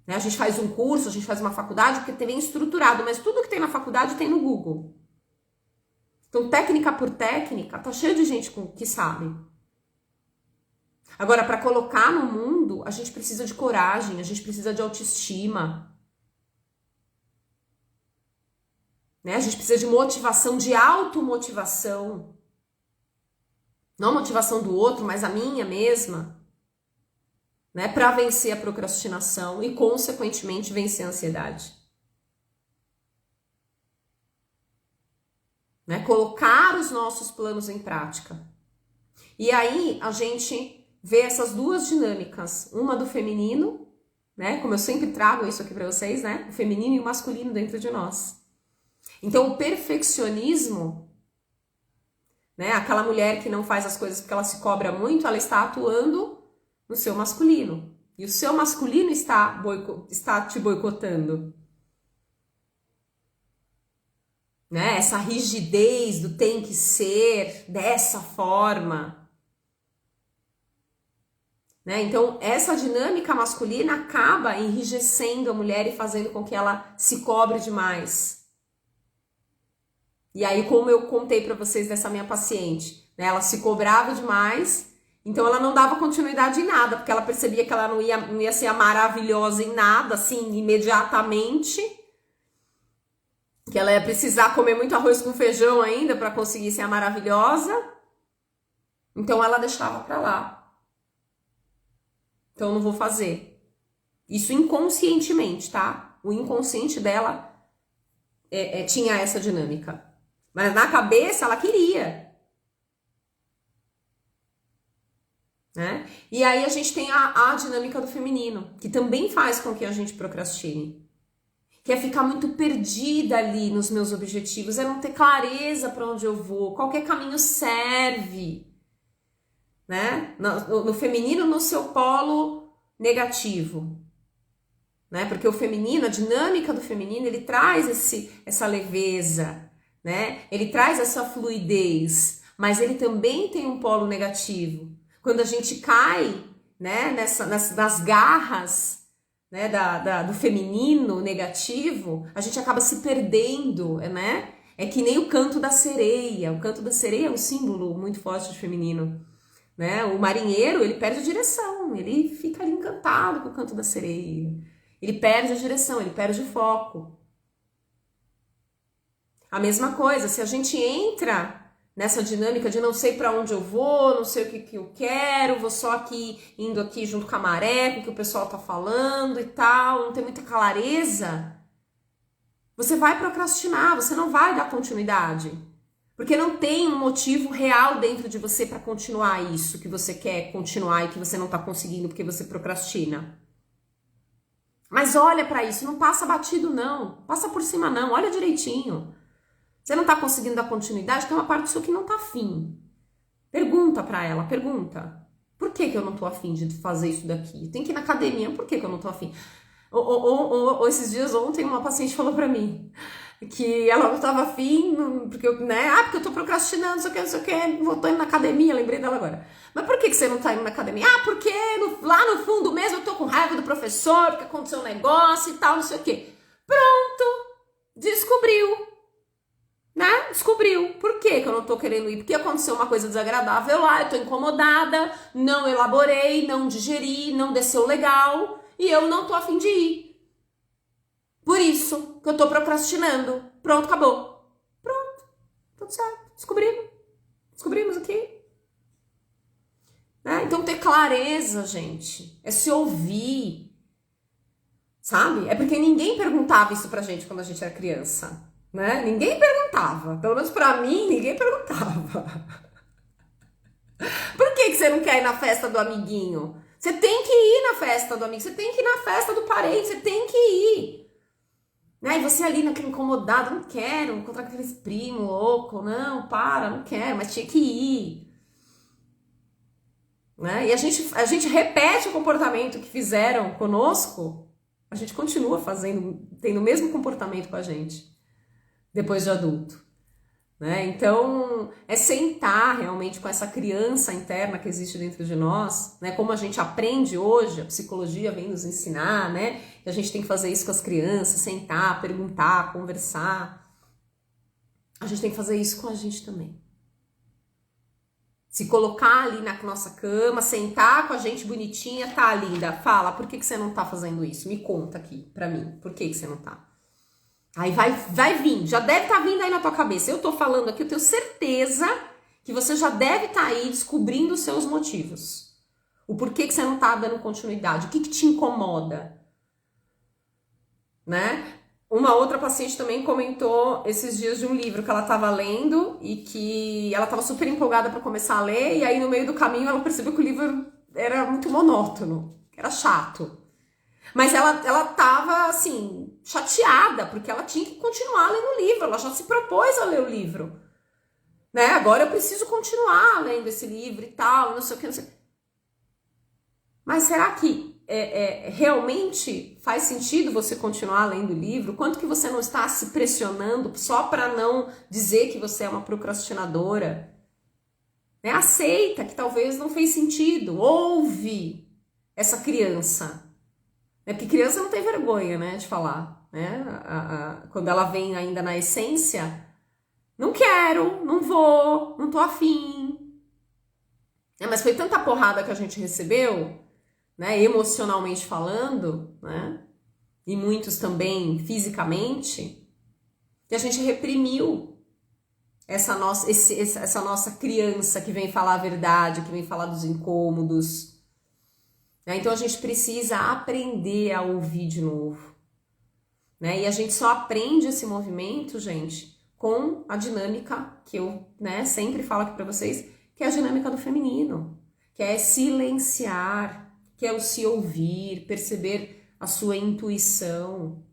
Né? A gente faz um curso, a gente faz uma faculdade, porque tem bem estruturado, mas tudo que tem na faculdade tem no Google. Então, técnica por técnica, tá cheio de gente que sabe. Agora, para colocar no mundo, a gente precisa de coragem, a gente precisa de autoestima. Né? A gente precisa de motivação, de automotivação. Não a motivação do outro, mas a minha mesma. Né? Para vencer a procrastinação e, consequentemente, vencer a ansiedade. Né? Colocar os nossos planos em prática. E aí, a gente vê essas duas dinâmicas, uma do feminino, né? Como eu sempre trago isso aqui para vocês, né? O feminino e o masculino dentro de nós. Então, o perfeccionismo, né? Aquela mulher que não faz as coisas porque ela se cobra muito, ela está atuando no seu masculino. E o seu masculino está te boicotando. Né? Essa rigidez do tem que ser dessa forma. Né? Então, essa dinâmica masculina acaba enrijecendo a mulher e fazendo com que ela se cobre demais. E aí, como eu contei para vocês dessa minha paciente, né? Ela se cobrava demais, então ela não dava continuidade em nada, porque ela percebia que ela não ia ser a maravilhosa em nada, assim, imediatamente, que ela ia precisar comer muito arroz com feijão ainda para conseguir ser a maravilhosa, então ela deixava para lá. Então, eu não vou fazer. Isso inconscientemente, tá? O inconsciente dela tinha essa dinâmica. Mas na cabeça, ela queria. Né? E aí, a gente tem a dinâmica do feminino, que também faz com que a gente procrastine. Que é ficar muito perdida ali nos meus objetivos, é não ter clareza para onde eu vou, qualquer caminho serve. Né? No feminino, no seu polo negativo, né? Porque o feminino, a dinâmica do feminino, ele traz essa leveza, né? Ele traz essa fluidez, mas ele também tem um polo negativo. Quando a gente cai, né, nas garras, né, do feminino negativo, a gente acaba se perdendo, né? É que nem o canto da sereia. O canto da sereia é um símbolo muito forte de feminino. Né? O marinheiro, ele perde a direção, ele fica ali encantado com o canto da sereia. Ele perde a direção, ele perde o foco. A mesma coisa, se a gente entra nessa dinâmica de não sei para onde eu vou, não sei o que eu quero, vou só indo aqui junto com a maré, com o que o pessoal tá falando e tal, não tem muita clareza, você vai procrastinar, você não vai dar continuidade. Porque não tem um motivo real dentro de você para continuar isso que você quer continuar e que você não está conseguindo porque você procrastina. Mas olha para isso, não passa batido não, passa por cima não, olha direitinho. Você não está conseguindo dar continuidade, tem uma parte do seu que não está afim. Pergunta para ela, pergunta. Por que eu não estou afim de fazer isso daqui? Tem que ir na academia, por que eu não estou afim? Esses dias ontem uma paciente falou para mim que ela não estava afim, porque porque eu tô procrastinando, não sei o que, tô indo na academia, lembrei dela agora. Mas por que você não tá indo na academia? Porque lá no fundo mesmo eu tô com raiva do professor, porque aconteceu um negócio e tal, não sei o que. Pronto, descobriu, né? Descobriu. Por que eu não tô querendo ir? Porque aconteceu uma coisa desagradável lá, eu tô incomodada, não elaborei, não digeri, não desceu legal, e eu não tô afim de ir. Por isso que eu tô procrastinando. Pronto, acabou. Pronto, tudo certo. Descobrimos aqui. Né? Então, ter clareza, gente, é se ouvir. Sabe? É porque ninguém perguntava isso pra gente quando a gente era criança. Né? Ninguém perguntava. perguntava. Pelo menos pra mim, ninguém perguntava. Por que você não quer ir na festa do amiguinho? Você tem que ir na festa do amigo, você tem que ir na festa do parente, você tem que ir. Né? E você ali naquele incomodado, não quero encontrar aqueles primos loucos, não quero, mas tinha que ir. Né? E a gente repete o comportamento que fizeram conosco, a gente continua tendo o mesmo comportamento com a gente, depois de adulto. Né? Então, é sentar realmente com essa criança interna que existe dentro de nós, né? Como a gente aprende hoje, a psicologia vem nos ensinar, né? Que a gente tem que fazer isso com as crianças, sentar, perguntar, conversar. A gente tem que fazer isso com a gente também. Se colocar ali na nossa cama, sentar com a gente bonitinha, tá, linda, fala, por que você não tá fazendo isso? Me conta aqui pra mim, por que você não tá? Aí vai vir, já deve estar vindo aí na tua cabeça. Eu tô falando aqui, eu tenho certeza que você já deve estar aí descobrindo os seus motivos. O porquê que você não tá dando continuidade, o que te incomoda, né? Uma outra paciente também comentou esses dias de um livro que ela estava lendo e que ela estava super empolgada para começar a ler, e aí no meio do caminho ela percebeu que o livro era muito monótono, era chato. Mas ela tava, assim, chateada, porque ela tinha que continuar lendo o livro, ela já se propôs a ler o livro. Né? Agora eu preciso continuar lendo esse livro e tal, não sei o que, não sei. Mas será que realmente faz sentido você continuar lendo o livro? Quanto que você não está se pressionando só para não dizer que você é uma procrastinadora? Né? Aceita que talvez não fez sentido, ouve essa criança. Porque criança não tem vergonha, né, de falar, né? Quando ela vem ainda na essência, não quero, não vou, não tô afim. Mas foi tanta porrada que a gente recebeu, né, emocionalmente falando, né? E muitos também fisicamente, que a gente reprimiu essa nossa criança que vem falar a verdade, que vem falar dos incômodos. Então a gente precisa aprender a ouvir de novo. Né? E a gente só aprende esse movimento, gente, com a dinâmica que eu, né, sempre falo aqui para vocês, que é a dinâmica do feminino, que é silenciar, que é o se ouvir, perceber a sua intuição.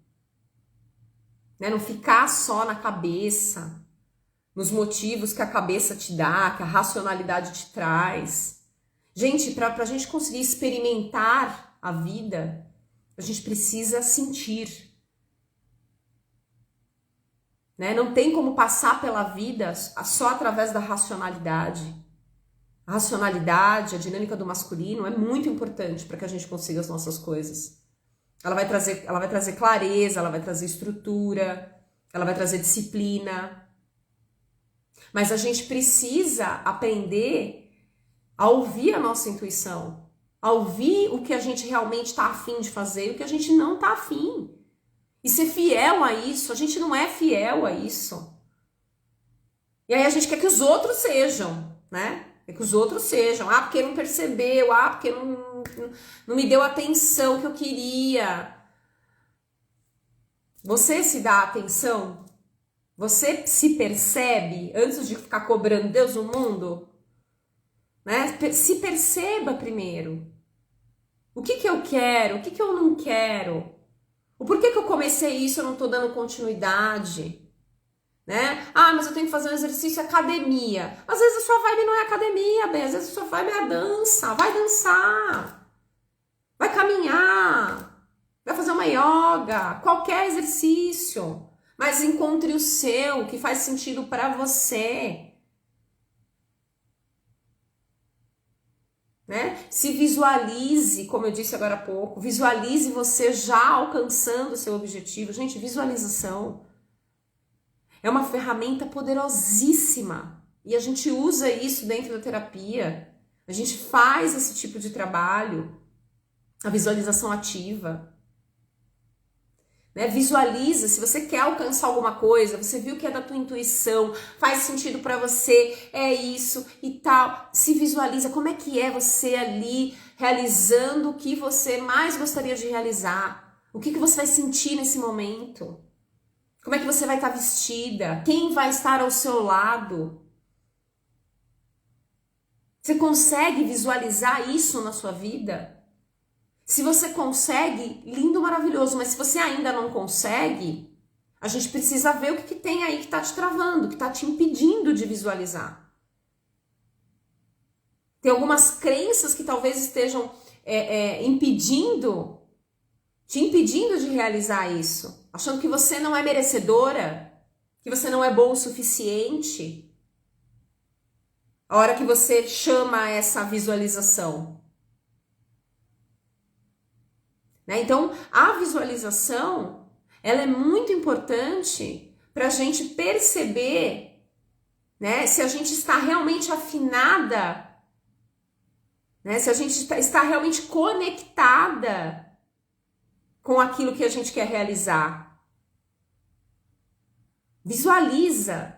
Né? Não ficar só na cabeça, nos motivos que a cabeça te dá, que a racionalidade te traz. Gente, para a gente conseguir experimentar a vida, a gente precisa sentir. Né? Não tem como passar pela vida só através da racionalidade. A racionalidade, a dinâmica do masculino é muito importante para que a gente consiga as nossas coisas. Ela vai trazer clareza, ela vai trazer estrutura, ela vai trazer disciplina. Mas a gente precisa aprender a ouvir a nossa intuição, a ouvir o que a gente realmente está afim de fazer e o que a gente não está afim. E ser fiel a isso, a gente não é fiel a isso. E aí a gente quer que os outros sejam, né? Quer que os outros sejam. Ah, porque não percebeu, porque não me deu a atenção que eu queria. Você se dá atenção? Você se percebe antes de ficar cobrando Deus no mundo? Né? Se perceba primeiro. O que eu quero? O que eu não quero? O porquê que eu comecei isso e eu não tô dando continuidade? Né? Ah, mas eu tenho que fazer um exercício academia. Às vezes a sua vibe não é academia, bem. Às vezes a sua vibe é a dança. Vai dançar. Vai caminhar. Vai fazer uma yoga. Qualquer exercício. Mas encontre o seu, que faz sentido para você. Né? Se visualize, como eu disse agora há pouco, visualize você já alcançando o seu objetivo. Gente, visualização é uma ferramenta poderosíssima e a gente usa isso dentro da terapia. A gente faz esse tipo de trabalho, a visualização ativa. Né? Visualiza, se você quer alcançar alguma coisa, você viu que é da tua intuição, faz sentido para você, é isso e tal. Se visualiza como é que é você ali realizando o que você mais gostaria de realizar. O que você vai sentir nesse momento? Como é que você vai estar vestida? Quem vai estar ao seu lado? Você consegue visualizar isso na sua vida? Se você consegue, lindo, maravilhoso. Mas se você ainda não consegue, a gente precisa ver o que tem aí que está te travando, que está te impedindo de visualizar. Tem algumas crenças que talvez estejam te impedindo de realizar isso. Achando que você não é merecedora, que você não é boa o suficiente. A hora que você chama essa visualização. Né? Então, a visualização, ela é muito importante para a gente perceber, né, se a gente está realmente afinada, né, se a gente está realmente conectada com aquilo que a gente quer realizar. Visualiza.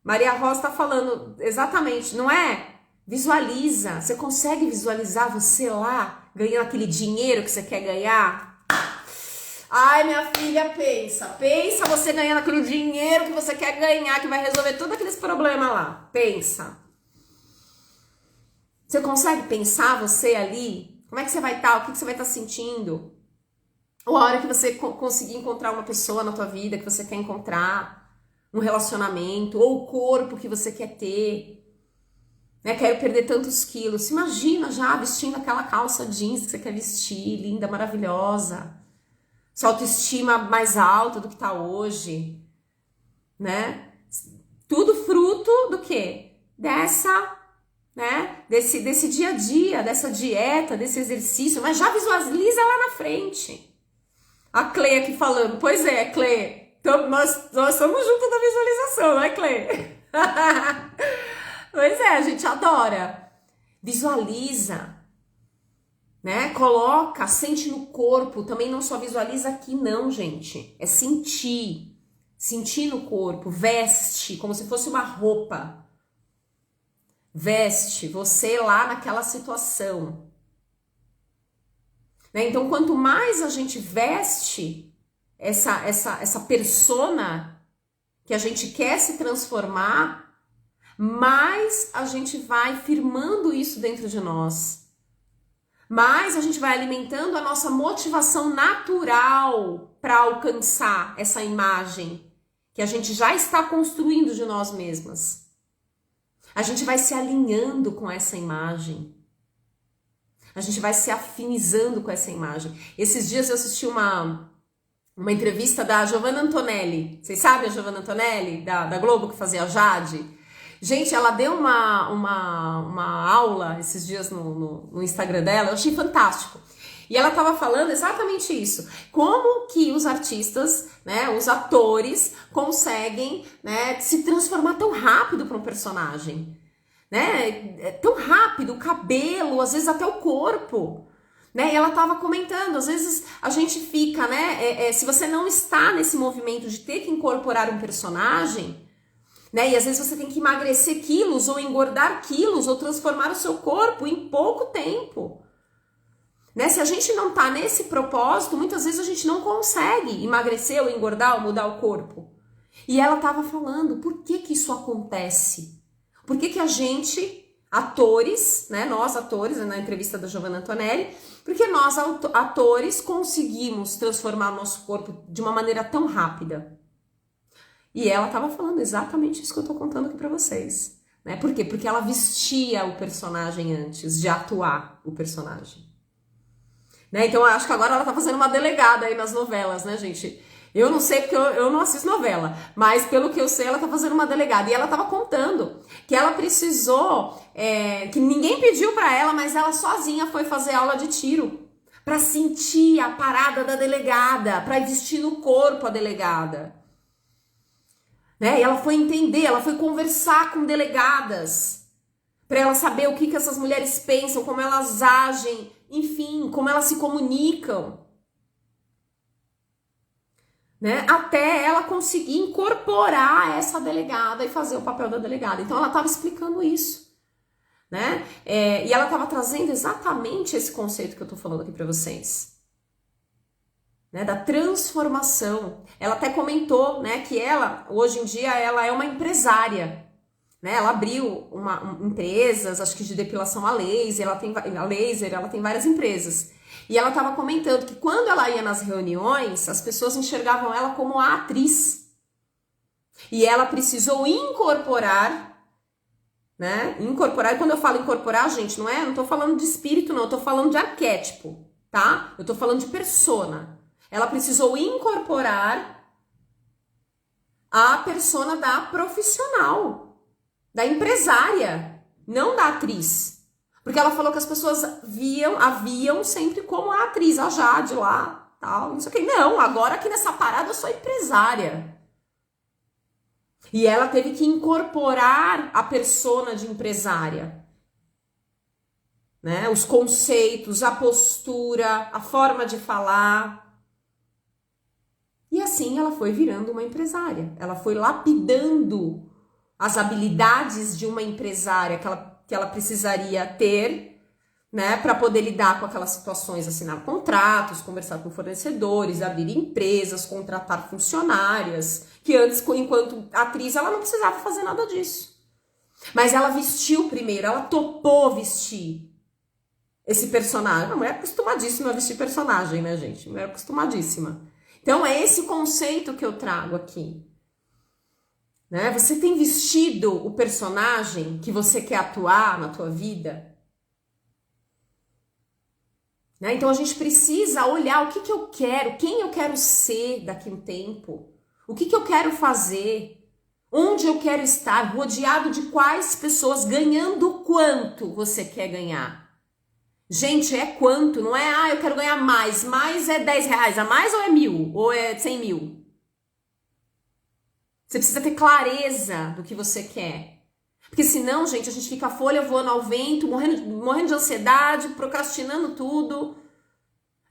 Maria Rosa está falando exatamente, não é? Visualiza. Você consegue visualizar você lá, ganhando aquele dinheiro que você quer ganhar? Ai, minha filha, pensa você ganhando aquele dinheiro que você quer ganhar, que vai resolver todos aqueles problemas lá. Pensa. Você consegue pensar você ali? Como é que você vai estar? O que você vai estar sentindo? Ou a hora que você conseguir encontrar uma pessoa na tua vida que você quer encontrar, um relacionamento, ou o corpo que você quer ter. Né? Quero perder tantos quilos. Se imagina já vestindo aquela calça jeans que você quer vestir, linda, maravilhosa. Sua autoestima mais alta do que tá hoje. Né? Tudo fruto do quê? Desse dia a dia, dessa dieta, desse exercício. Mas já visualiza lá na frente. A Clê aqui falando. Pois é, Clê. Nós somos juntos da visualização, não é, Clê? Pois é, a gente adora. Visualiza, né? Coloca, sente no corpo. Também não só visualiza aqui, não, gente. É sentir. Sentir no corpo. Veste, como se fosse uma roupa. Veste você lá naquela situação. Né? Então, quanto mais a gente veste essa persona que a gente quer se transformar, mais a gente vai firmando isso dentro de nós. Mais a gente vai alimentando a nossa motivação natural para alcançar essa imagem que a gente já está construindo de nós mesmas. A gente vai se alinhando com essa imagem. A gente vai se afinizando com essa imagem. Esses dias eu assisti uma entrevista da Giovanna Antonelli. Vocês sabem a Giovanna Antonelli, da Globo, que fazia a Jade? Gente, ela deu uma aula esses dias no Instagram dela, eu achei fantástico. E ela estava falando exatamente isso. Como que os artistas, né, os atores, conseguem, né, se transformar tão rápido para um personagem. Né? É tão rápido, o cabelo, às vezes até o corpo. Né? E ela estava comentando, às vezes a gente fica, né? Se você não está nesse movimento de ter que incorporar um personagem, né? E às vezes você tem que emagrecer quilos, ou engordar quilos, ou transformar o seu corpo em pouco tempo. Né? Se a gente não está nesse propósito, muitas vezes a gente não consegue emagrecer, ou engordar, ou mudar o corpo. E ela estava falando, por que isso acontece? Por que a gente, atores, né, nós atores, na entrevista da Giovanna Antonelli, porque nós atores conseguimos transformar o nosso corpo de uma maneira tão rápida? E ela estava falando exatamente isso que eu estou contando aqui para vocês. Né? Por quê? Porque ela vestia o personagem antes de atuar o personagem. Né? Então eu acho que agora ela está fazendo uma delegada aí nas novelas, né, gente? Eu não sei porque eu não assisto novela, mas pelo que eu sei ela tá fazendo uma delegada. E ela tava contando que ela precisou, que ninguém pediu pra ela, mas ela sozinha foi fazer aula de tiro. Pra sentir a parada da delegada, pra vestir no corpo a delegada. Né? E ela foi entender, ela foi conversar com delegadas. Pra ela saber o que essas mulheres pensam, como elas agem, enfim, como elas se comunicam. Né? Até ela conseguir incorporar essa delegada e fazer o papel da delegada. Então ela estava explicando isso. Né? E ela estava trazendo exatamente esse conceito que eu estou falando aqui para vocês. né, da transformação. Ela até comentou, né, que ela, hoje em dia, ela é uma empresária, né? Ela abriu empresas, acho que de depilação a laser, ela tem várias empresas. E ela estava comentando que quando ela ia nas reuniões, as pessoas enxergavam ela como a atriz. E ela precisou incorporar, né? Incorporar, e quando eu falo incorporar, gente, não tô falando de espírito, não, eu tô falando de arquétipo, tá? Eu tô falando de persona. Ela precisou incorporar a persona da profissional, da empresária, não da atriz. Porque ela falou que as pessoas a viam sempre como a atriz, a Jade lá, tal, não sei o que. Não, agora aqui nessa parada eu sou empresária. E ela teve que incorporar a persona de empresária, né? Os conceitos, a postura, a forma de falar. E assim ela foi virando uma empresária. Ela foi lapidando as habilidades de uma empresária que ela precisaria ter, né, para poder lidar com aquelas situações, assinar contratos, conversar com fornecedores, abrir empresas, contratar funcionárias, que antes, enquanto atriz, ela não precisava fazer nada disso. Mas ela vestiu primeiro, ela topou vestir esse personagem. A mulher é acostumadíssima a vestir personagem, né, gente? A mulher é acostumadíssima. Então, é esse conceito que eu trago aqui. Né? Você tem vestido o personagem que você quer atuar na tua vida? Né? Então a gente precisa olhar o que eu quero, quem eu quero ser daqui a um tempo, o que eu quero fazer, onde eu quero estar, rodeado de quais pessoas, ganhando quanto você quer ganhar. Gente, é quanto, não é, eu quero ganhar mais é 10 reais a mais ou é 1.000, ou é 100 mil? Você precisa ter clareza do que você quer. Porque senão, gente, a gente fica a folha voando ao vento, morrendo de ansiedade, procrastinando tudo.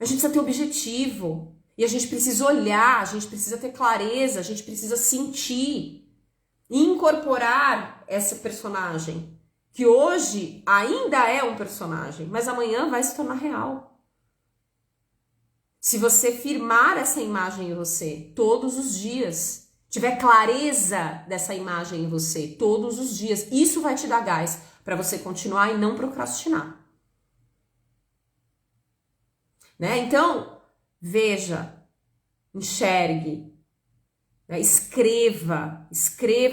A gente precisa ter objetivo. E a gente precisa olhar, a gente precisa ter clareza, a gente precisa sentir. E incorporar essa personagem. Que hoje ainda é um personagem, mas amanhã vai se tornar real. Se você firmar essa imagem em você todos os dias, tiver clareza dessa imagem em você todos os dias, isso vai te dar gás para você continuar e não procrastinar. Né? Então, veja, enxergue, né? Escreva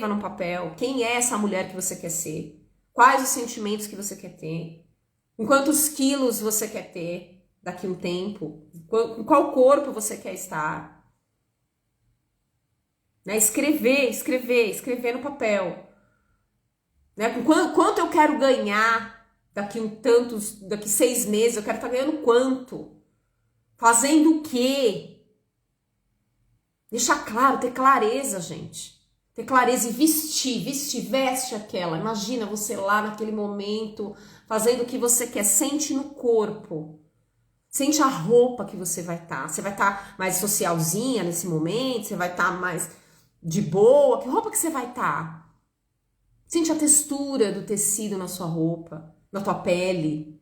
no papel quem é essa mulher que você quer ser, quais os sentimentos que você quer ter, em quantos quilos você quer ter daqui a um tempo, em qual corpo você quer estar. Né? Escrever no papel. Né? Quanto eu quero ganhar daqui 6 meses, eu quero estar ganhando quanto? Fazendo o quê? Deixar claro, ter clareza, gente. Ter clareza e veste aquela. Imagina você lá naquele momento, fazendo o que você quer, sente no corpo. Sente a roupa que você vai estar. Você vai estar mais socialzinha nesse momento, você vai estar mais de boa, que roupa que você vai estar? Sente a textura do tecido na sua roupa, na tua pele.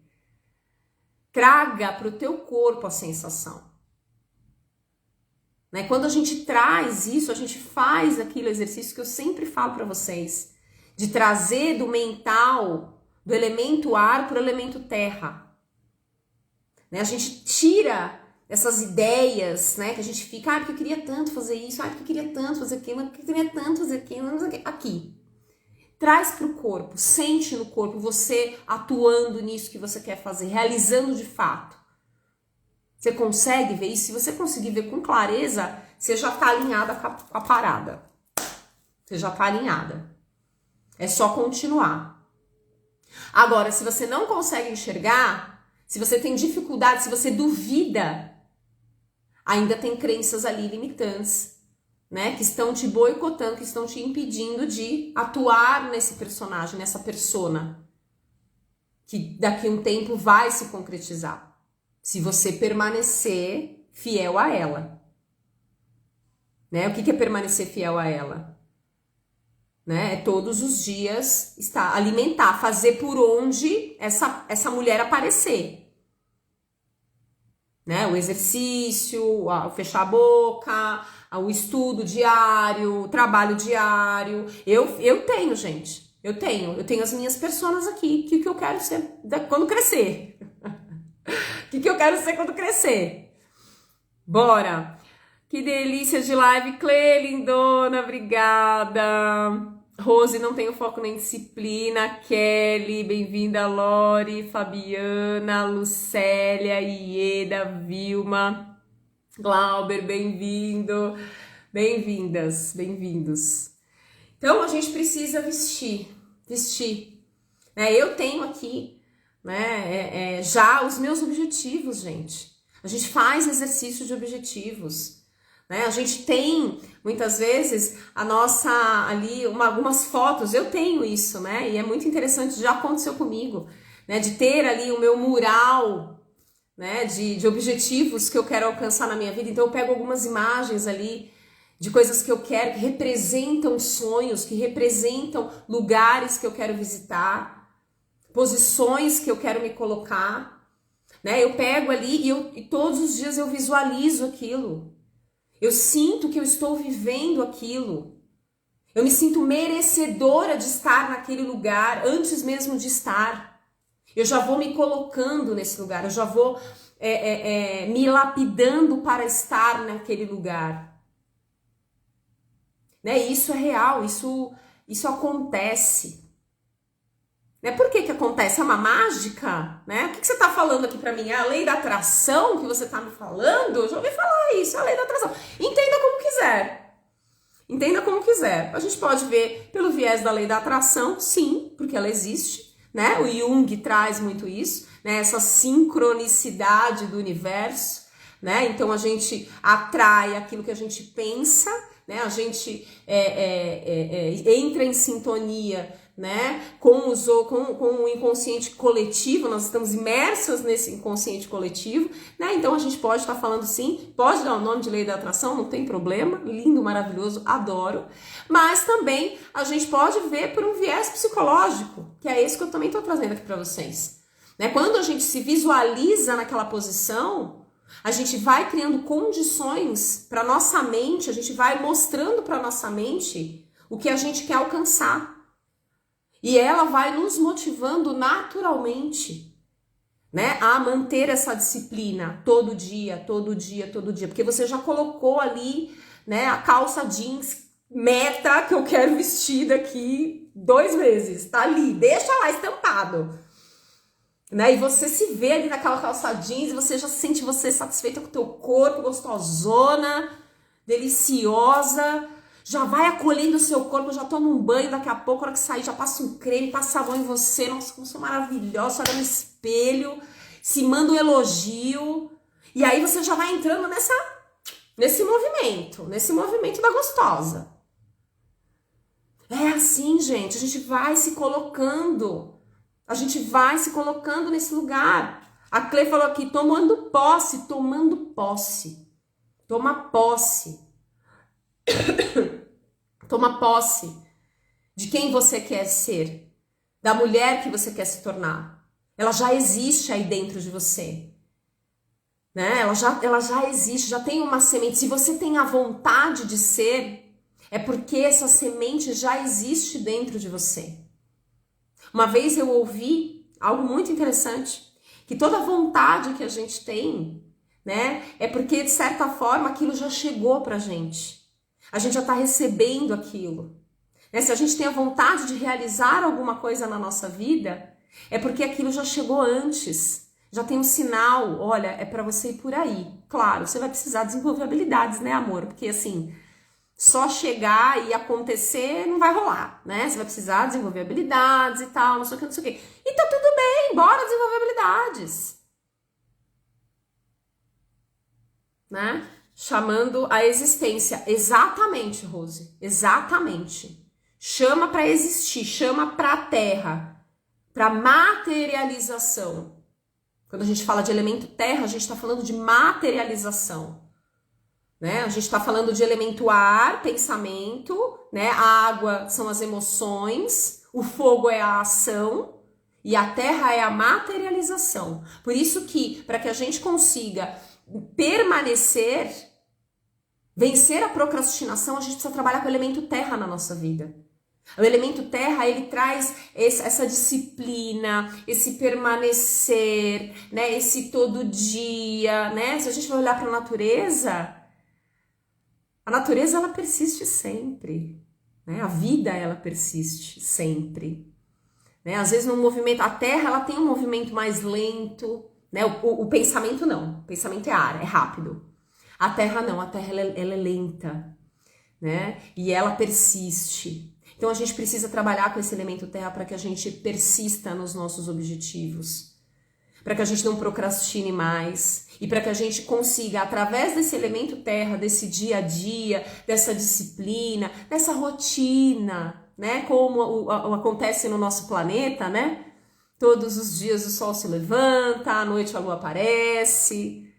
Traga para o teu corpo a sensação. Né? Quando a gente traz isso, a gente faz aquele exercício que eu sempre falo para vocês, de trazer do mental, do elemento ar para o elemento terra. Né? A gente tira essas ideias, né, que a gente fica, porque eu queria tanto fazer isso, porque eu queria tanto fazer aquilo, porque eu queria tanto fazer aquilo, aqui. Traz para o corpo, sente no corpo, você atuando nisso que você quer fazer, realizando de fato. Você consegue ver isso? Se você conseguir ver com clareza, você já está alinhada com a parada. Você já está alinhada. É só continuar. Agora, se você não consegue enxergar, se você tem dificuldade, se você duvida, ainda tem crenças ali limitantes, né? Que estão te boicotando, que estão te impedindo de atuar nesse personagem, nessa persona. Que daqui a um tempo vai se concretizar. Se você permanecer fiel a ela. Né? O que é permanecer fiel a ela? Né? É todos os dias alimentar, fazer por onde essa mulher aparecer. né? O exercício, o fechar a boca, o estudo diário, o trabalho diário. Eu tenho, gente. Eu tenho as minhas personas aqui. O que eu quero ser quando crescer? O que eu quero ser quando crescer? Bora! Que delícia de live, Clê, lindona, obrigada. Rose, não tenho foco nem disciplina. Kelly, bem-vinda. Lori, Fabiana, Lucélia, Ieda, Vilma, Glauber, bem-vindo. Bem-vindas, bem-vindos. Então, a gente precisa vestir. Eu tenho aqui, né, já os meus objetivos, gente. A gente faz exercício de objetivos. A gente tem, muitas vezes, a nossa, ali, algumas fotos, eu tenho isso, né? E é muito interessante, já aconteceu comigo, né? De ter ali o meu mural, né? De objetivos que eu quero alcançar na minha vida. Então, eu pego algumas imagens ali de coisas que eu quero, que representam sonhos, que representam lugares que eu quero visitar, posições que eu quero me colocar, né? Eu pego ali e todos os dias eu visualizo aquilo. Eu sinto que eu estou vivendo aquilo. Eu me sinto merecedora de estar naquele lugar antes mesmo de estar. Eu já vou me colocando nesse lugar. Eu já vou me lapidando para estar naquele lugar. Né? Isso é real. Isso acontece. Né? Por que acontece? É uma mágica? Né? O que você está falando aqui para mim? É a lei da atração que você está me falando? Eu já ouvi falar isso, é a lei da atração. Entenda como quiser. Entenda como quiser. A gente pode ver pelo viés da lei da atração, sim, porque ela existe. Né? O Jung traz muito isso, né? Essa sincronicidade do universo. Né? Então a gente atrai aquilo que a gente pensa, né? A gente entra em sintonia, né, com o inconsciente coletivo. Nós estamos imersos nesse inconsciente coletivo, né? Então a gente pode estar falando sim, pode dar o nome de lei da atração, não tem problema, lindo, maravilhoso, adoro, mas também a gente pode ver por um viés psicológico, que é esse que eu também estou trazendo aqui para vocês, né? Quando a gente se visualiza naquela posição, a gente vai criando condições para nossa mente, a gente vai mostrando para nossa mente o que a gente quer alcançar. E ela vai nos motivando naturalmente, né, a manter essa disciplina todo dia, porque você já colocou ali, né, a calça jeans meta que eu quero vestir daqui 2 meses, tá ali, deixa lá estampado, né, e você se vê ali naquela calça jeans e você já sente você satisfeita com o teu corpo, gostosona, deliciosa. Já vai acolhendo o seu corpo, já toma um banho daqui a pouco, na hora que sair, já passa um creme, passa a mão em você. Nossa, como sou maravilhosa, olha no espelho, se manda um elogio. E aí você já vai entrando nesse movimento da gostosa. É assim, gente, a gente vai se colocando. A gente vai se colocando nesse lugar. A Clê falou aqui, tomando posse. Toma posse. Toma posse de quem você quer ser, da mulher que você quer se tornar. Ela já existe aí dentro de você, né? Ela já existe, já tem uma semente. Se você tem a vontade de ser, é porque essa semente já existe dentro de você. Uma vez eu ouvi algo muito interessante, que toda vontade que a gente tem, né, é porque de certa forma aquilo já chegou pra gente. A gente já está recebendo aquilo. Né? Se a gente tem a vontade de realizar alguma coisa na nossa vida, é porque aquilo já chegou antes. Já tem um sinal, olha, é para você ir por aí. Claro, você vai precisar desenvolver habilidades, né, amor? Porque assim, só chegar e acontecer não vai rolar, né? Você vai precisar desenvolver habilidades e tal, não sei o que. E tá tudo bem, bora desenvolver habilidades. Né? Chamando a existência. Exatamente, Rose. Exatamente. Chama para existir, chama para a terra, para materialização. Quando a gente fala de elemento terra, a gente está falando de materialização. Né? A gente está falando de elemento ar, pensamento, né? A água são as emoções, o fogo é a ação e a terra é a materialização. Por isso que, para que a gente consiga permanecer, vencer a procrastinação, a gente precisa trabalhar com o elemento terra na nossa vida. O elemento terra, ele traz essa disciplina, esse permanecer, né? Esse todo dia, né? Se a gente vai olhar para a natureza ela persiste sempre, né? A vida ela persiste sempre, né? Às vezes no movimento, a terra ela tem um movimento mais lento, né? O pensamento não, o pensamento é ar, é rápido. A terra não, a terra ela é lenta, né? E ela persiste. Então a gente precisa trabalhar com esse elemento terra para que a gente persista nos nossos objetivos, para que a gente não procrastine mais e para que a gente consiga, através desse elemento terra, desse dia a dia, dessa disciplina, dessa rotina, né? Como acontece no nosso planeta, né? Todos os dias o sol se levanta, à noite a lua aparece.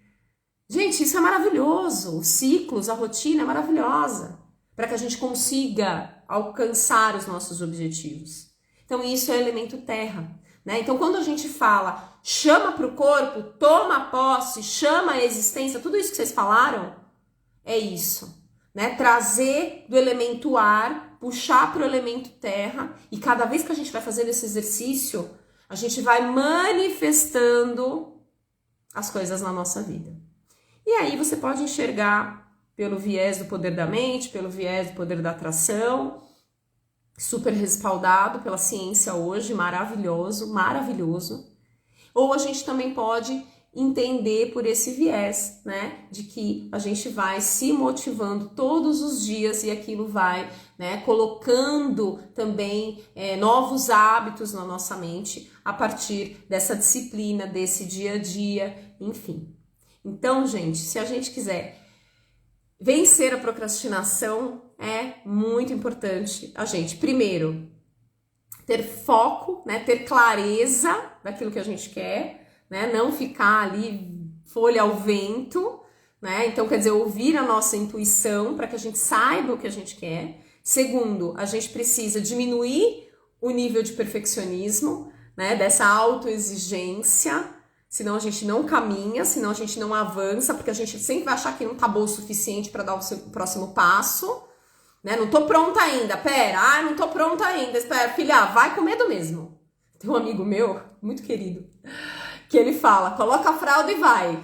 Gente, isso é maravilhoso. Os ciclos, a rotina é maravilhosa para que a gente consiga alcançar os nossos objetivos. Então isso é elemento terra, né? Então quando a gente fala, chama para o corpo, toma posse, chama a existência, tudo isso que vocês falaram, é isso, né? Trazer do elemento ar, puxar para o elemento terra, e cada vez que a gente vai fazendo esse exercício, a gente vai manifestando as coisas na nossa vida. E aí você pode enxergar pelo viés do poder da mente, pelo viés do poder da atração, super respaldado pela ciência hoje, maravilhoso, maravilhoso. Ou a gente também pode entender por esse viés, né, de que a gente vai se motivando todos os dias e aquilo vai, né, colocando também novos hábitos na nossa mente a partir dessa disciplina, desse dia a dia, enfim. Então, gente, se a gente quiser vencer a procrastinação, é muito importante a gente, primeiro, ter foco, né, ter clareza daquilo que a gente quer, né, não ficar ali folha ao vento, né, então quer dizer, ouvir a nossa intuição para que a gente saiba o que a gente quer. Segundo, a gente precisa diminuir o nível de perfeccionismo, né, dessa autoexigência, senão a gente não caminha, senão a gente não avança, porque a gente sempre vai achar que não tá bom o suficiente para dar o próximo passo, né? Não tô pronta ainda, não tô pronta ainda, espera, filha, vai com medo mesmo. Tem um amigo meu, muito querido, que ele fala, coloca a fralda e vai.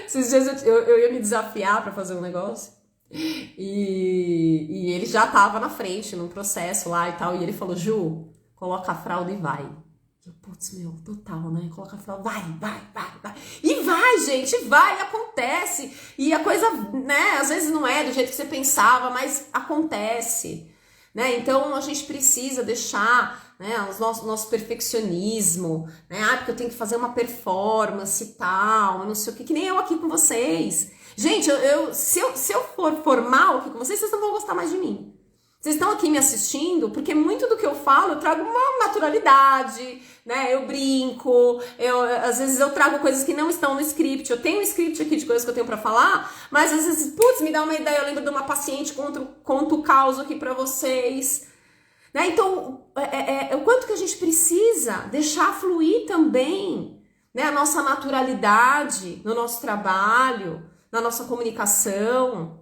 Esses dias eu ia me desafiar para fazer um negócio, e ele já tava na frente, num processo lá e tal, e ele falou, Ju, coloca a fralda e vai. Putz, meu, total, né? Coloca a fralda, vai. E vai, gente, vai, acontece. E a coisa, né, às vezes não é do jeito que você pensava, mas acontece, né? Então a gente precisa deixar, né, o nosso perfeccionismo, né? Porque eu tenho que fazer uma performance e tal, não sei o que nem eu aqui com vocês. Gente, se eu for formal aqui com vocês não vão gostar mais de mim. Vocês estão aqui me assistindo porque muito do que eu falo eu trago uma naturalidade, né? Eu brinco, às vezes eu trago coisas que não estão no script. Eu tenho um script aqui de coisas que eu tenho pra falar, mas às vezes, putz, me dá uma ideia. Eu lembro de uma paciente, conto o caos aqui pra vocês, né? Então, o quanto que a gente precisa deixar fluir também, né? A nossa naturalidade no nosso trabalho, na nossa comunicação.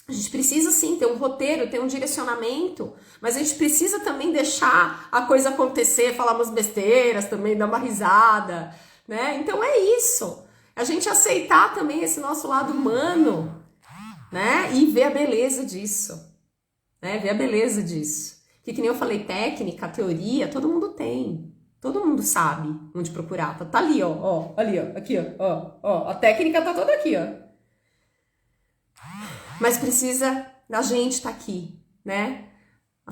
A gente precisa sim ter um roteiro, ter um direcionamento, mas a gente precisa também deixar a coisa acontecer, falar umas besteiras também, dar uma risada, né? Então é isso. A gente aceitar também esse nosso lado humano, né? E ver a beleza disso, né? Ver a beleza disso. Que nem eu falei, técnica, teoria, todo mundo tem. Todo mundo sabe onde procurar. Tá ali, ó, ali, ó, aqui, ó, a técnica tá toda aqui, ó. Mas precisa da gente estar aqui, né?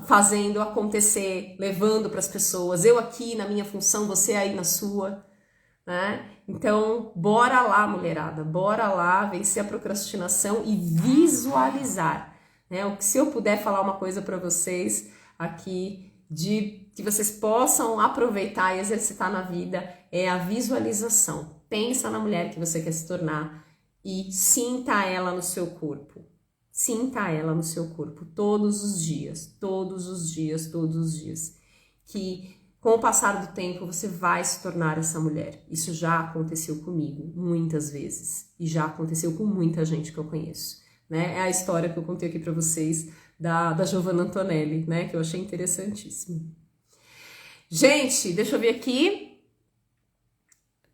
Fazendo acontecer, levando para as pessoas. Eu aqui na minha função, você aí na sua, né? Então, bora lá, mulherada. Bora lá vencer a procrastinação e visualizar, né? Se eu puder falar uma coisa para vocês aqui, de que vocês possam aproveitar e exercitar na vida, é a visualização. Pensa na mulher que você quer se tornar e sinta ela no seu corpo. Sinta ela no seu corpo todos os dias, todos os dias, todos os dias. Que Com o passar do tempo, você vai se tornar essa mulher. Isso já aconteceu comigo muitas vezes. E já aconteceu com muita gente que eu conheço. Né? É a história que eu contei aqui para vocês da Giovanna Antonelli, né? Que eu achei interessantíssima. Gente, deixa eu ver aqui.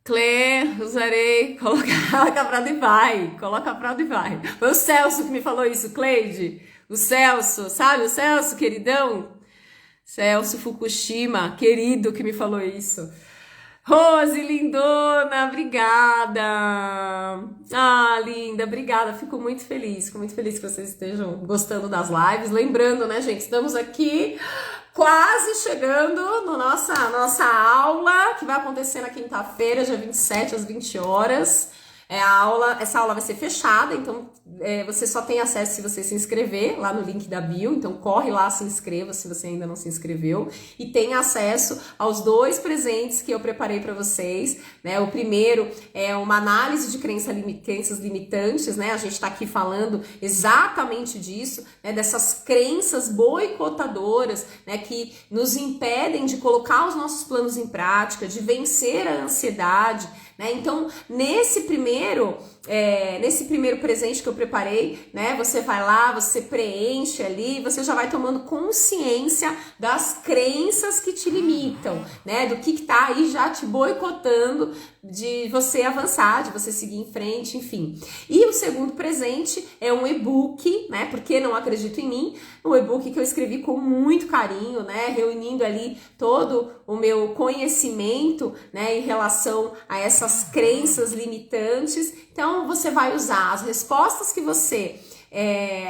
Clé, usarei, coloca a fralda e vai. Coloca a fralda e vai. Foi o Celso que me falou isso, Cleide. O Celso, sabe o Celso, queridão? Celso Fukushima, querido, que me falou isso. Rose, lindona, obrigada. Ah, linda, obrigada. Fico muito feliz que vocês estejam gostando das lives. Lembrando, né, gente, estamos aqui quase chegando no nossa aula, que vai acontecer na quinta-feira, dia 27, às 20 horas. Essa aula vai ser fechada, então você só tem acesso se você se inscrever lá no link da bio, então corre lá, se inscreva se você ainda não se inscreveu e tem acesso aos 2 presentes que eu preparei para vocês, né? O primeiro é uma análise de crenças limitantes, né? A gente está aqui falando exatamente disso, né? Dessas crenças boicotadoras, né? Que nos impedem de colocar os nossos planos em prática, de vencer a ansiedade, né? Então, nesse primeiro presente que eu preparei, né? Você vai lá, você preenche ali, você já vai tomando consciência das crenças que te limitam, né? Do que tá aí já te boicotando de você avançar, de você seguir em frente, enfim. E o segundo presente é um e-book, né? Porque não acredito em mim, um e-book que eu escrevi com muito carinho, né? Reunindo ali todo o meu conhecimento, né? Em relação a essas crenças limitantes. Então, você vai usar as respostas que você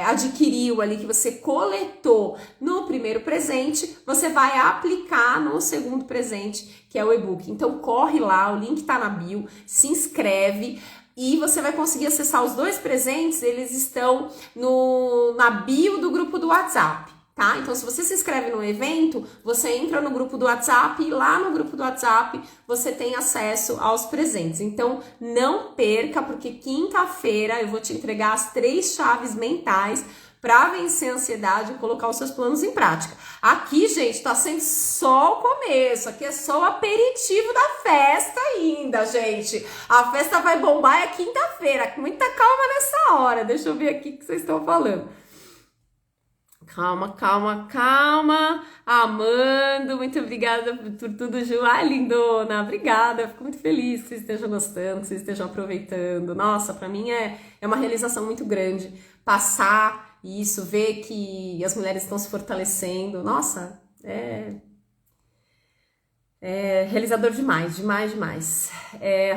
adquiriu ali, que você coletou no primeiro presente, você vai aplicar no segundo presente, que é o e-book. Então, corre lá, o link tá na bio, se inscreve e você vai conseguir acessar os 2 presentes, eles estão na bio do grupo do WhatsApp. Tá? Então, se você se inscreve no evento, você entra no grupo do WhatsApp e lá no grupo do WhatsApp você tem acesso aos presentes. Então, não perca, porque quinta-feira eu vou te entregar as 3 chaves mentais para vencer a ansiedade e colocar os seus planos em prática. Aqui, gente, tá sendo só o começo, aqui é só o aperitivo da festa ainda, gente. A festa vai bombar é quinta-feira, com muita calma nessa hora. Deixa eu ver aqui o que vocês estão falando. Calma. Amando, muito obrigada por tudo, Ju. Ai, lindona, obrigada. Fico muito feliz que vocês estejam gostando, que vocês estejam aproveitando. Nossa, pra mim é uma realização muito grande passar isso, ver que as mulheres estão se fortalecendo. Nossa, é realizador demais.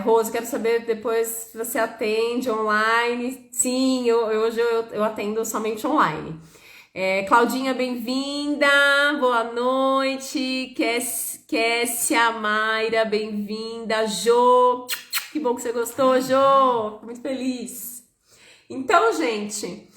Rose, quero saber depois se você atende online. Sim, hoje eu atendo somente online. Claudinha, bem-vinda, boa noite. Kessia Mayra, bem-vinda. Jô, que bom que você gostou, Jô, tô muito feliz. Então, gente,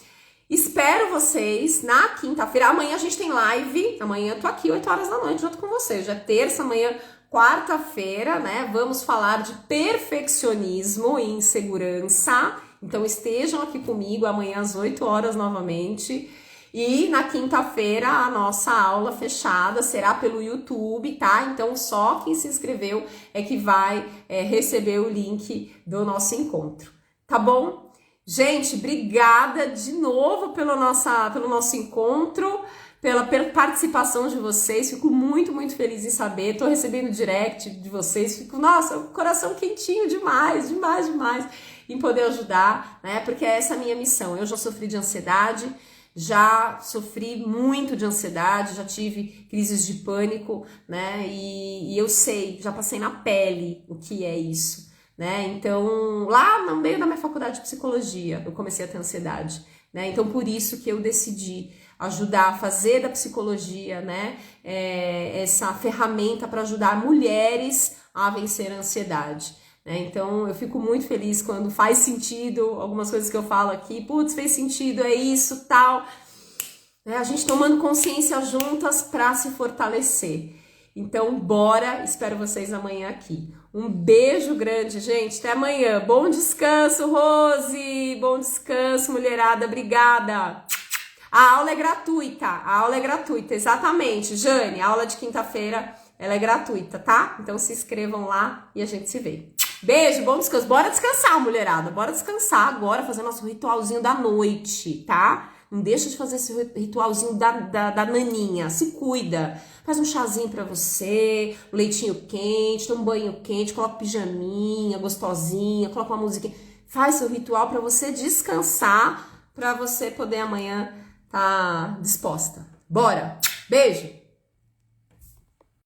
espero vocês na quinta-feira. Amanhã a gente tem live, amanhã eu tô aqui 8 horas da noite junto com vocês. Já é terça, amanhã quarta-feira, né? Vamos falar de perfeccionismo e insegurança. Então estejam aqui comigo amanhã às 8 horas novamente. E na quinta-feira a nossa aula fechada será pelo YouTube, tá? Então só quem se inscreveu é que vai receber o link do nosso encontro, tá bom? Gente, obrigada de novo pelo nosso encontro, pela participação de vocês. Fico muito, muito feliz em saber. Tô recebendo direct de vocês. Fico, nossa, coração quentinho demais em poder ajudar, né? Porque essa é a minha missão. Eu já sofri de ansiedade. Já sofri muito de ansiedade, já tive crises de pânico, né? E eu sei, já passei na pele o que é isso, né? Então, lá no meio da minha faculdade de psicologia, eu comecei a ter ansiedade, né? Então, por isso que eu decidi ajudar a fazer da psicologia, né? Essa ferramenta para ajudar mulheres a vencer a ansiedade. Então eu fico muito feliz quando faz sentido algumas coisas que eu falo aqui, putz, fez sentido, é isso, tal, a gente tomando consciência juntas para se fortalecer. Então bora, espero vocês amanhã aqui. Um beijo grande, gente, até amanhã. Bom descanso, Rose, bom descanso, mulherada, obrigada. A aula é gratuita, exatamente, Jane, a aula de quinta-feira Ela é gratuita, tá? Então se inscrevam lá e a gente se vê. Beijo, bom descanso. Bora descansar, mulherada. Bora descansar agora, fazer nosso ritualzinho da noite, tá? Não deixa de fazer esse ritualzinho da naninha. Se cuida. Faz um chazinho pra você, um leitinho quente, toma um banho quente, coloca pijaminha gostosinha, coloca uma musiquinha. Faz seu ritual pra você descansar, pra você poder amanhã tá disposta. Bora! Beijo!